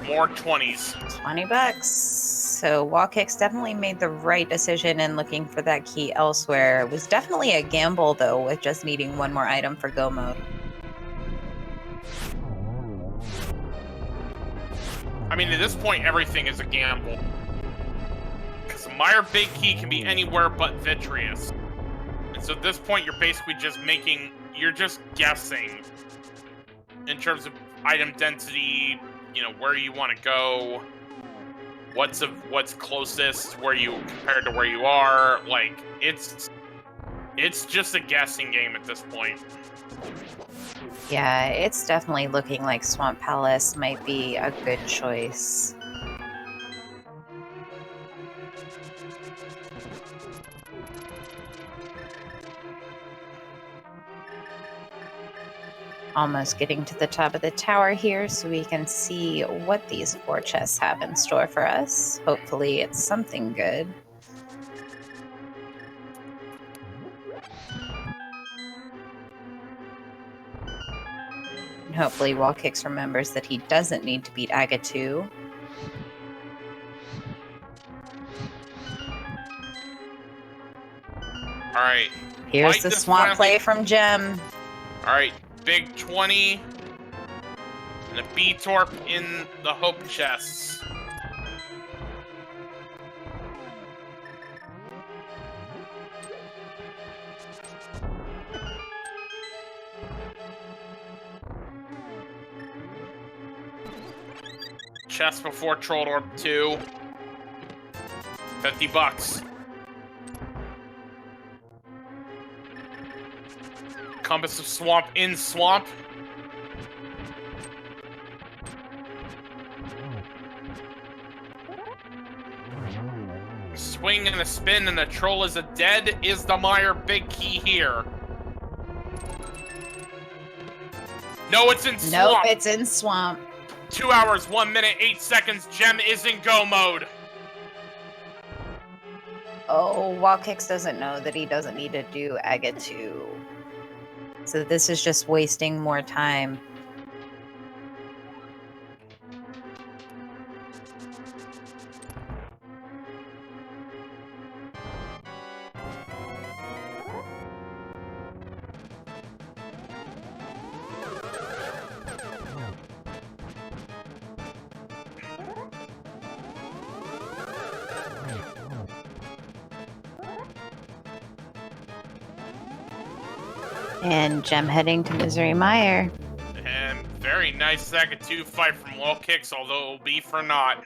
More 20s. $20. So WallKicks definitely made the right decision in looking for that key elsewhere. It was definitely a gamble, though, with just needing one more item for go mode. I mean, at this point, everything is a gamble. Because Mire Big Key can be anywhere but Vitreous. And so at this point, you're basically just guessing in terms of item density, where you want to go, what's closest, where you compared to where you are. Like, it's just a guessing game at this point. Yeah, it's definitely looking like Swamp Palace might be a good choice. Almost getting to the top of the tower here so we can see what these 4 chests have in store for us. Hopefully it's something good. And hopefully WallKicks remembers that he doesn't need to beat Aga 2. Alright. Here's the swamp play from Jem. Alright, big 20. And a B-Torp in the Hope chests. Chest before Troll Orb 2. $50. Compass of Swamp in Swamp. Swing and a spin and the troll is a dead. Is the Mire Big Key here? No, it's in Swamp. Nope, it's in Swamp. 2 hours, 1 minute, 8 seconds. Jem is in go mode. Oh, WallKicks doesn't know that he doesn't need to do Aga 2. So this is just wasting more time. And Jem heading to Misery Mire. And very nice Saga 2 fight from WallKicks, although it will be for naught.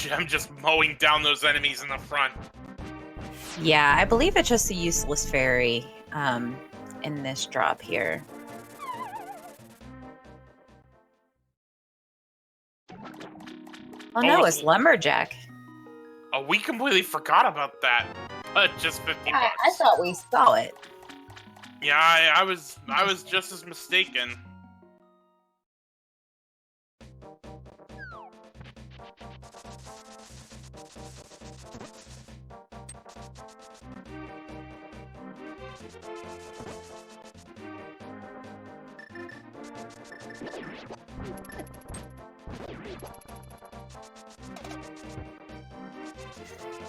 Gem just mowing down those enemies in the front. Yeah, I believe it's just a useless fairy in this drop here. Oh no, it's Lumberjack. Oh, we completely forgot about that. Just 50 bucks. I thought we saw it. Yeah, I was just as mistaken.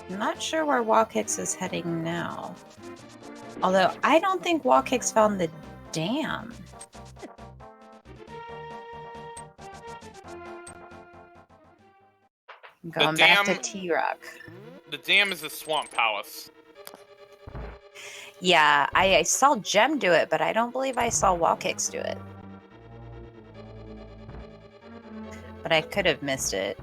I'm not sure where WallKicks is heading now. Although I don't think WallKicks found the dam. Going back to T-Rock. The dam is a swamp palace. Yeah, I saw Gem do it, but I don't believe I saw WallKicks do it. But I could have missed it.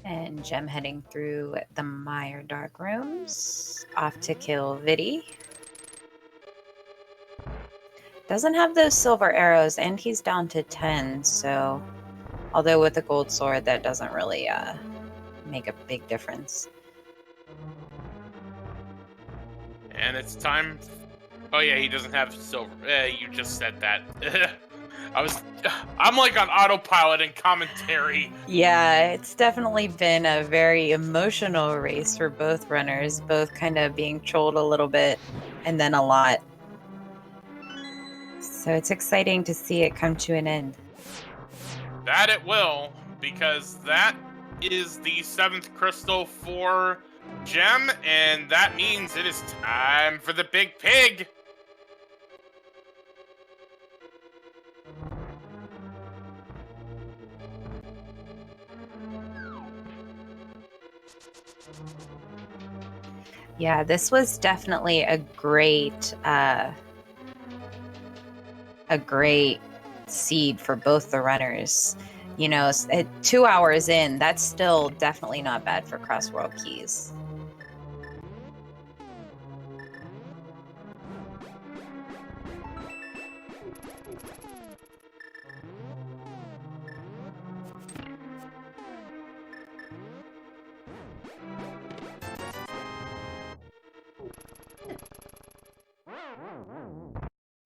And Gem heading through the Mire Dark Rooms, off to kill Viddy. Doesn't have those silver arrows, and he's down to 10, so... Although with the gold sword, that doesn't really make a big difference. And it's time... Oh yeah, he doesn't have silver. You just said that. I'm like on autopilot and commentary. Yeah, it's definitely been a very emotional race for both runners, both kind of being trolled a little bit and then a lot. So it's exciting to see it come to an end. That it will, because that is the 7th crystal for Gem, and that means it is time for the big pig. Yeah, this was definitely a great seed for both the runners. You know, 2 hours in, that's still definitely not bad for Crossworld Keys.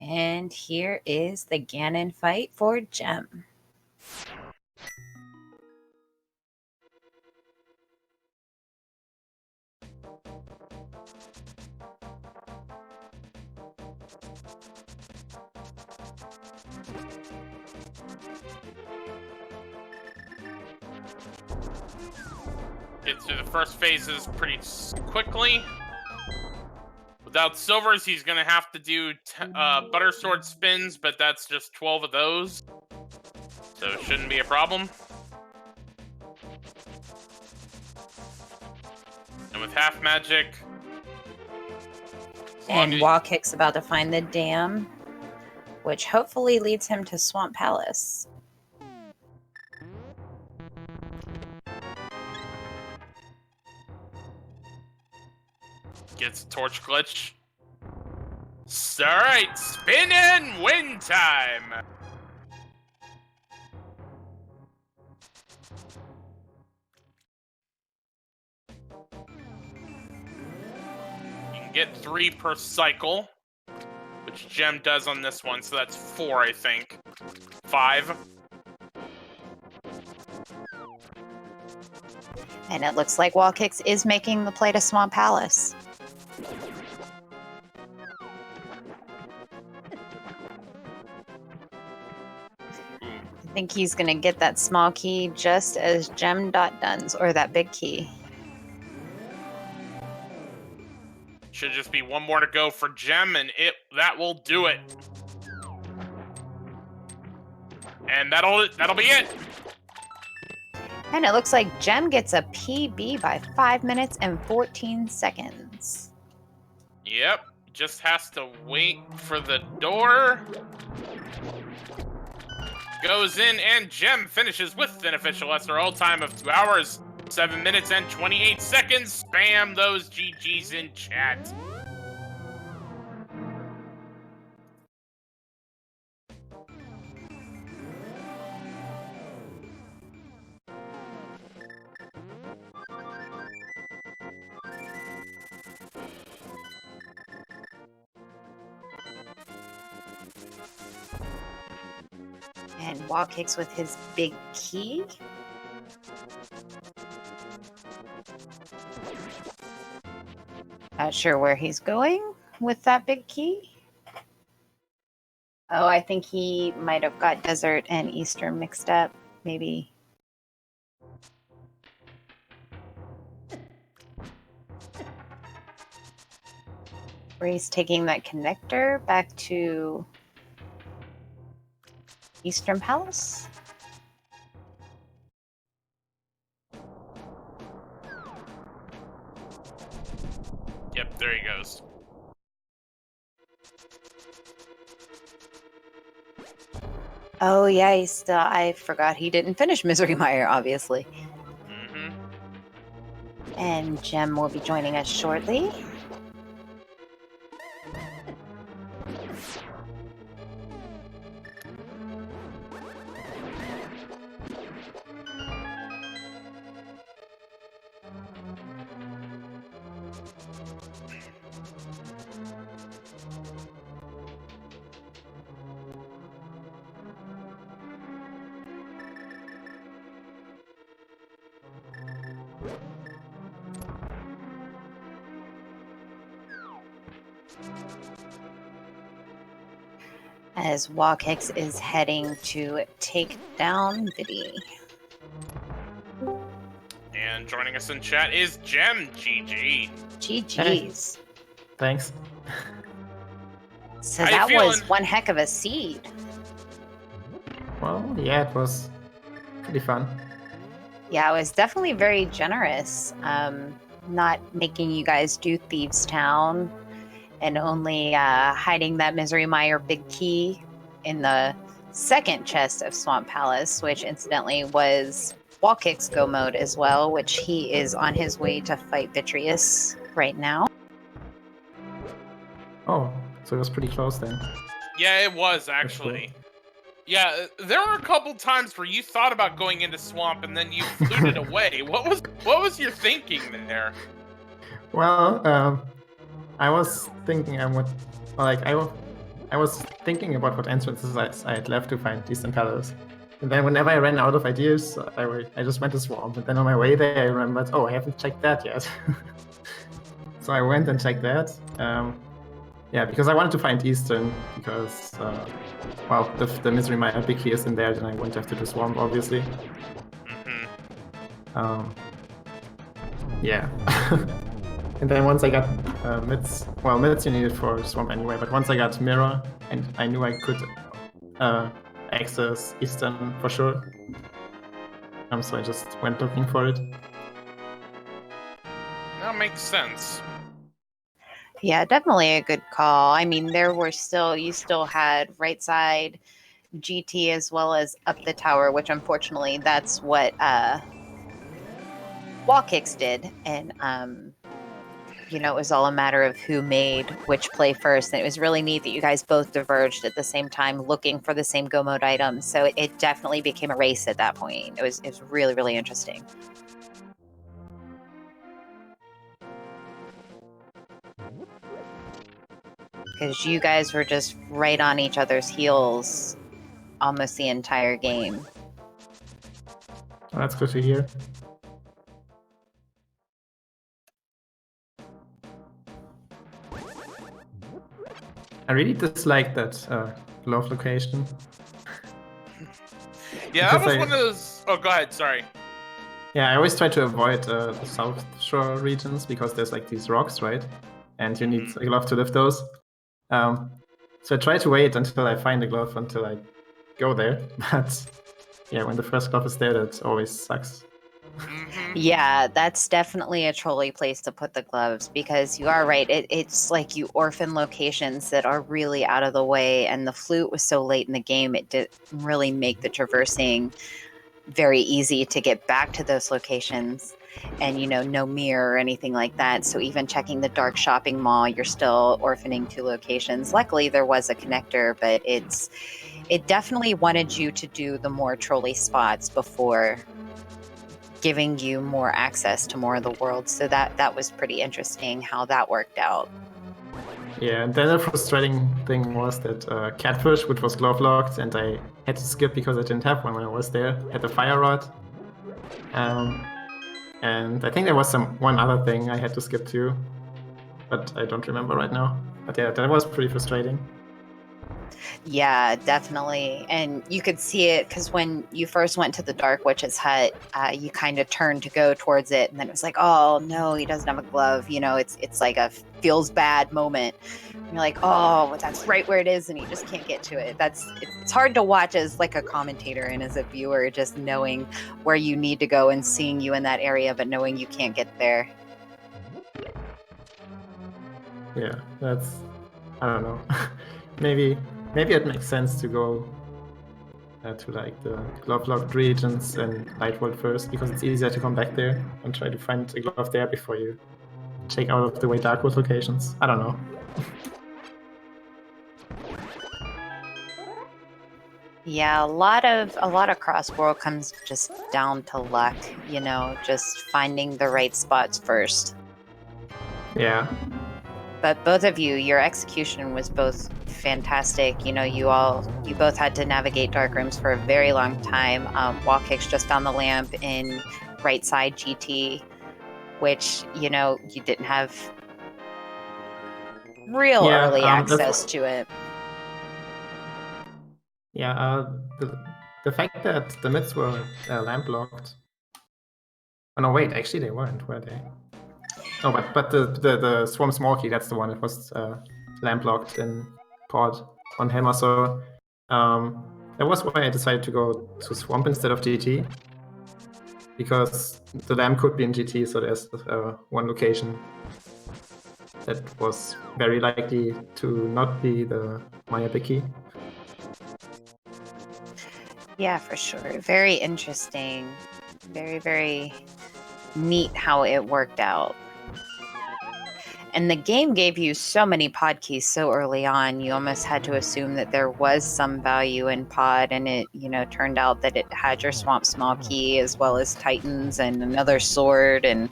And here is the Ganon fight for Gem. Get through the first phases pretty quickly. Without silvers, he's gonna have to do butter sword spins, but that's just 12 of those, so it shouldn't be a problem. And with half magic, and WallKick's about to find the dam, which hopefully leads him to Swamp Palace. Gets a torch glitch. Alright, spin and win time! You can get 3 per cycle, which Gem does on this one, so that's 4, I think. 5. And it looks like WallKicks is making the play to Swamp Palace. I think he's going to get that small key just as Gem does, or that big key. Should just be 1 more to go for Gem, and that will do it. And that'll be it. And it looks like Gem gets a PB by 5 minutes and 14 seconds. Yep. Just has to wait for the door. Goes in, and Gem finishes with an official SRL time of 2 hours, 7 minutes, and 28 seconds. Spam those GGs in chat. And WallKicks with his big key. Not sure where he's going with that big key. Oh, I think he might have got Desert and Eastern mixed up. Maybe. Where he's taking that connector back to Eastern Palace. Yep, there he goes. Oh yeah, I forgot he didn't finish Misery Mire, obviously. Mm-hmm. And Gem will be joining us shortly. As WallKicks is heading to take down Biddy. And joining us in chat is Gem. GG. GG's. Thanks. So How you that was feeling? one heck of a seed. Well, yeah, it was pretty fun. Yeah, it was definitely very generous. Not making you guys do Thieves Town and only hiding that Misery Mire big key in the second chest of Swamp Palace, which incidentally was WallKicks go mode as well, which he is on his way to fight Vitreous right now. Oh, so it was pretty close then. Yeah, it was actually. Yeah, there were a couple times where you thought about going into Swamp and then you flew it away. What was your thinking there? Well, I was thinking I was thinking about what entrances I had left to find Eastern Palace. And then whenever I ran out of ideas, I just went to Swamp. And then on my way there, I remembered, oh, I haven't checked that yet. So I went and checked that. Yeah, because I wanted to find Eastern, because, well, if the Misery Mire big key is in there, then I won't have to do Swamp, obviously. Mm-hmm. Yeah. And then once I got Mids, well, Mids you needed for Swamp anyway, but once I got Mirror, and I knew I could access Eastern for sure, so I just went looking for it. That makes sense. Yeah, definitely a good call. I mean, you still had right side GT as well as up the tower, which unfortunately that's what WallKicks did. And it was all a matter of who made which play first. And it was really neat that you guys both diverged at the same time looking for the same go mode items. So it definitely became a race at that point. It was really, really interesting. Because you guys were just right on each other's heels almost the entire game. Oh, that's good to hear. I really dislike that glove location. Yeah, that Because was one of those. Oh, go ahead. Sorry. Yeah, I always try to avoid the South Shore regions because there's like these rocks, right? And you need a glove to lift those. So I try to wait until I find a glove until I go there. But yeah, when the first glove is there, that always sucks. Yeah, that's definitely a trolley place to put the gloves because you are right. It's like you orphan locations that are really out of the way, and the flute was so late in the game, it didn't really make the traversing very easy to get back to those locations. And, no mirror or anything like that. So even checking the dark shopping mall, you're still orphaning 2 locations. Luckily, there was a connector, but it definitely wanted you to do the more trolley spots before giving you more access to more of the world. So that was pretty interesting how that worked out. Yeah, and then the frustrating thing was that Catfish, which was glove locked, and I had to skip because I didn't have one when I was there, had the fire rod. And I think there was one other thing I had to skip too, but I don't remember right now. But yeah, that was pretty frustrating. Yeah, definitely. And you could see it because when you first went to the Dark Witch's hut, you kind of turned to go towards it, and then it was like, oh no, he doesn't have a glove. It's like a feels bad moment. And you're like, oh, that's right where it is, and you just can't get to it. It's hard to watch as like a commentator and as a viewer, just knowing where you need to go and seeing you in that area, but knowing you can't get there. Yeah, I don't know. Maybe it makes sense to go to like the glove locked regions and Light World first, because it's easier to come back there and try to find a glove there before you take out of the way Dark World locations. I don't know. Yeah, a lot of Crossworld comes just down to luck, just finding the right spots first. Yeah. But both of you, your execution was both fantastic. You both had to navigate dark rooms for a very long time. WallKicks just found the lamp in right side GT, which, you didn't have real early access to it. Yeah, the fact that the mids were lamp locked. Oh no, wait, actually they weren't, were they? Oh, but the Swarm Small Key, that's the one that was lamp locked in pod on Hammer. So that was why I decided to go to Swamp instead of GT, because the lamp could be in GT. So there's one location that was very likely to not be the Maya Biki. Yeah, for sure. Very interesting. Very, very neat how it worked out. And the game gave you so many pod keys so early on, you almost had to assume that there was some value in pod, and it, turned out that it had your Swamp Small Key as well as Titans and another sword and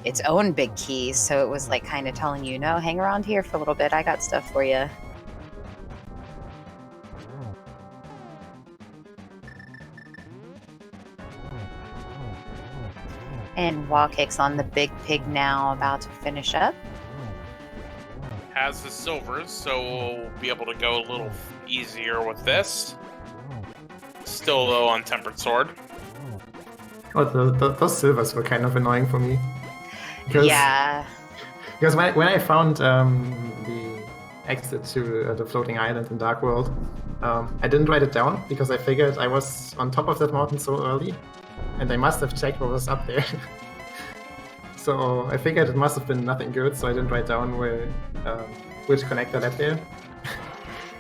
its own big key. So it was like kind of telling you, no, hang around here for a little bit. I got stuff for you. And WallKicks on the big pig now, about to finish up. Has the silvers, so we'll be able to go a little easier with this. Still low on Tempered Sword. Oh, those silvers were kind of annoying for me. Yeah. Because when I found the exit to the floating island in Dark World, I didn't write it down because I figured I was on top of that mountain so early, and I must have checked what was up there. So I figured it must have been nothing good, so I didn't write down which connector led there.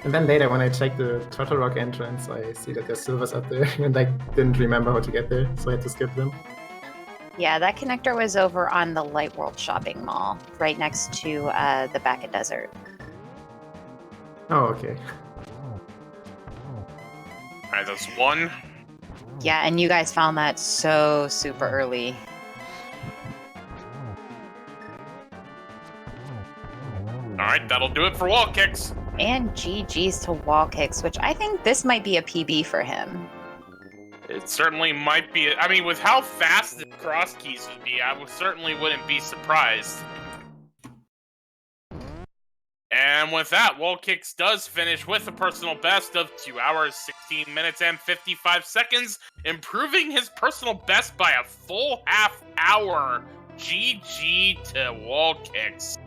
And then later, when I checked the Turtle Rock entrance, I see that there's silvers up there, and I didn't remember how to get there, so I had to skip them. Yeah, that connector was over on the Light World shopping mall, right next to the Bacca Desert. Oh, okay. Alright, that's one. Yeah, and you guys found that so super early. Alright, that'll do it for WallKicks. And GG's to WallKicks, which I think this might be a PB for him. It certainly might be. I mean, with how fast the cross keys would be, I certainly wouldn't be surprised. And with that, WallKicks does finish with a personal best of 2 hours, 16 minutes, and 55 seconds, improving his personal best by a full half hour. GG to WallKicks.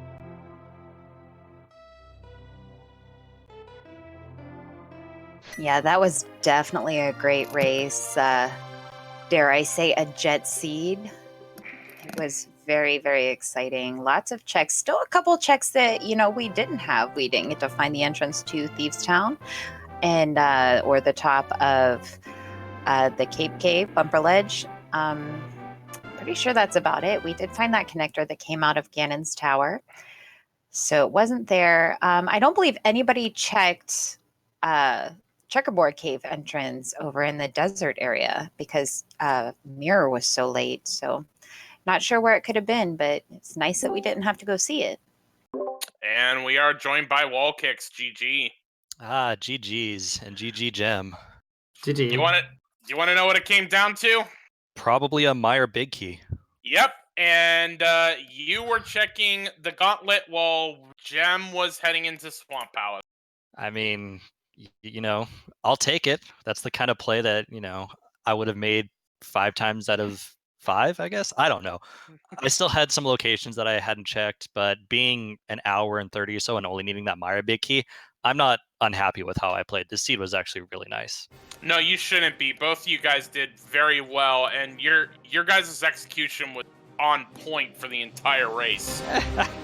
Yeah, that was definitely a great race. Dare I say, a jet seed. It was very, very exciting. Lots of checks. Still a couple checks that, we didn't have. We didn't get to find the entrance to Thieves Town and or the top of the Cape Cave bumper ledge. Pretty sure that's about it. We did find that connector that came out of Ganon's Tower. So it wasn't there. I don't believe anybody checked Checkerboard Cave entrance over in the desert area because Mirror was so late. So not sure where it could have been, but it's nice that we didn't have to go see it. And we are joined by WallKicks. GG. Ah, GG's and GG Gem. GG. You want to know what it came down to? Probably a Meyer Big Key. Yep. And you were checking the gauntlet while Gem was heading into Swamp Palace. I mean, I'll take it. That's the kind of play that, I would have made 5 times out of 5, I guess. I don't know. I still had some locations that I hadn't checked, but being an hour and 30 or so and only needing that Meyer Big Key, I'm not unhappy with how I played. This seed was actually really nice. No, you shouldn't be. Both of you guys did very well, and your guys' execution was on point for the entire race.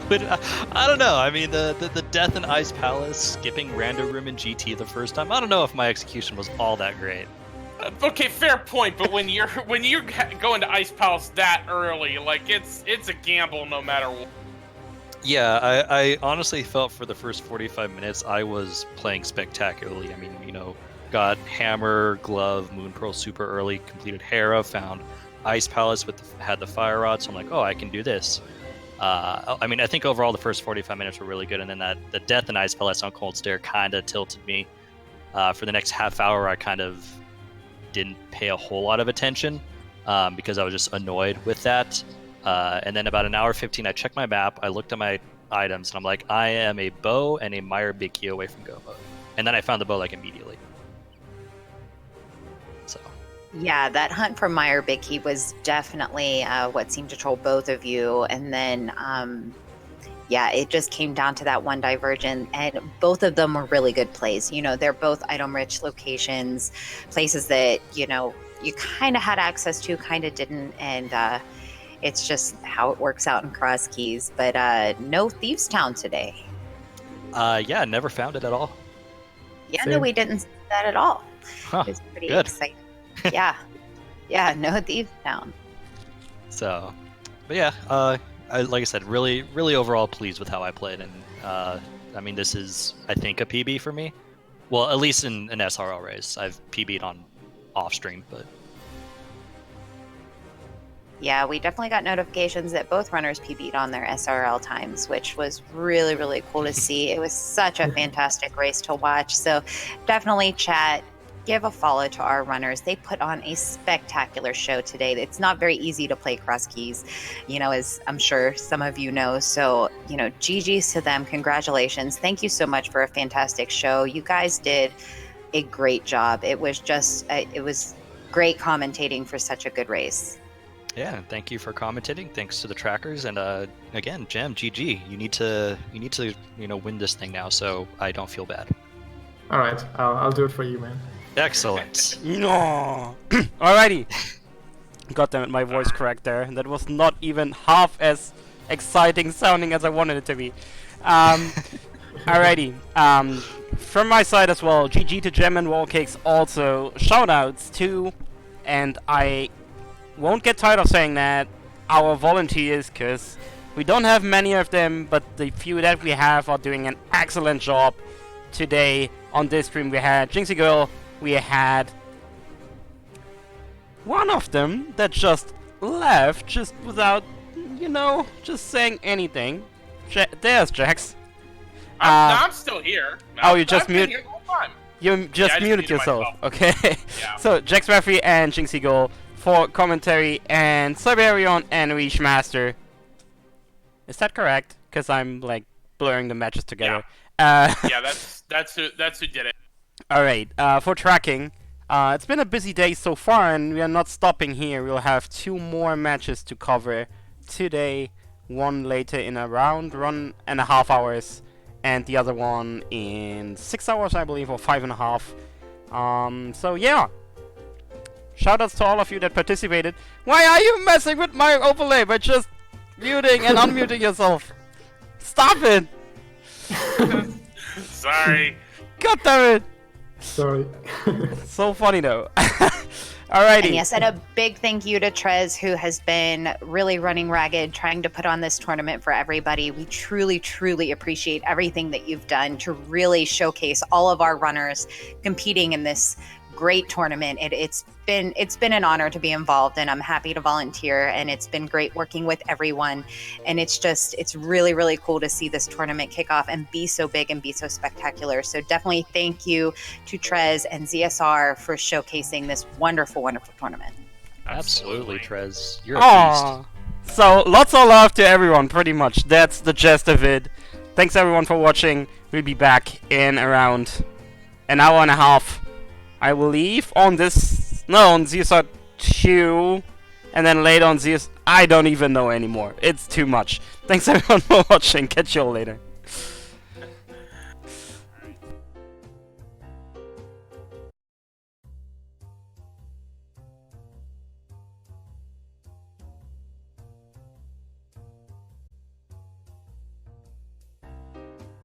But I don't know. I mean, the Death and Ice Palace, skipping Rando Room in GT the first time, I don't know if my execution was all that great. Okay, fair point. But when you're going to Ice Palace that early, like it's a gamble no matter what. Yeah, I honestly felt for the first 45 minutes I was playing spectacularly. I mean, got Hammer, Glove, Moon Pearl super early, completed Hera, found Ice Palace had the Fire Rod, so I'm like, oh, I can do this. I mean, I think overall the first 45 minutes were really good, and then the Death and Ice Palace on Cold Stare kind of tilted me. For the next half hour, I kind of didn't pay a whole lot of attention because I was just annoyed with that. And then about an hour 15, I checked my map, I looked at my items, and I'm like, I am a bow and a Meyer Big Key away from go mode. And then I found the bow like immediately. So. Yeah, that hunt for Meyer Big Key was definitely what seemed to troll both of you. And then, yeah, it just came down to that one divergent, and both of them were really good plays. They're both item-rich locations, places that, you kind of had access to, kind of didn't, and it's just how it works out in Cross Keys. But no Thieves Town today. Yeah, never found it at all. Yeah, Same. no, we didn't see that at all. Huh, It was pretty good. exciting. Yeah. Yeah, no Thieves Town. So, but yeah, like I said, really, really overall pleased with how I played, and I mean, this is, I think, a PB for me. Well, at least in an SRL race. I've PB'd on off stream, but Yeah, we definitely got notifications that both runners PB'd on their SRL times, which was really, really cool to see. It was such a fantastic race to watch. So definitely chat, give a follow to our runners. They put on a spectacular show today. It's not very easy to play Cross Keys, as I'm sure some of you know. So, GG's to them. Congratulations. Thank you so much for a fantastic show. You guys did a great job. It was just, it was great commentating for such a good race. yeah, thank you for commentating. Thanks to the trackers, and again, Gem, GG. You need to win this thing now, so I don't feel bad. All right, I'll do it for you, man. Excellent. No. Alrighty. God damn it, my voice cracked there. That was not even half as exciting sounding as I wanted it to be. Alrighty. From my side as well, GG to Gem and WallKicks also. Shoutouts to, and I won't get tired of saying that, our volunteers, because we don't have many of them, but the few that we have are doing an excellent job. Today on this stream we had Jinxie Girl, we had one of them that just left, just without, just saying anything. There's Jax. I'm still here. Oh, you just I've been mute- here the whole time. You just I just muted muted yourself. myself. Okay. Yeah. So Jax Referee and Jinxie Girl for commentary, and Siberion and Wishmaster. Is that correct? Because I'm like blurring the matches together. Yeah, that's who did it. Alright, for tracking, it's been a busy day so far, and we are not stopping here. We'll have 2 more matches to cover today, one later in around 1.5 hours, and the other one in 6 hours, I believe, or 5.5. So yeah. Shoutouts to all of you that participated. Why are you messing with my overlay by just muting and unmuting yourself? Stop it! Sorry. God damn it! Sorry. So funny though. Alrighty. And yes, and a big thank you to Trez, who has been really running ragged, trying to put on this tournament for everybody. We truly, truly appreciate everything that you've done to really showcase all of our runners competing in this great tournament. It's been an honor to be involved, and I'm happy to volunteer, and it's been great working with everyone. And it's really, really cool to see this tournament kick off and be so big and be so spectacular. So definitely thank you to Trez and ZSR for showcasing this wonderful, wonderful tournament. Absolutely, Trez. You're a Aww. So lots of love to everyone, pretty much. That's the gist of it. Thanks everyone for watching. We'll be back in around an hour and a half, I believe, on ZSR 2, and then later on ZS. I don't even know anymore. It's too much. Thanks everyone for watching. Catch you all later.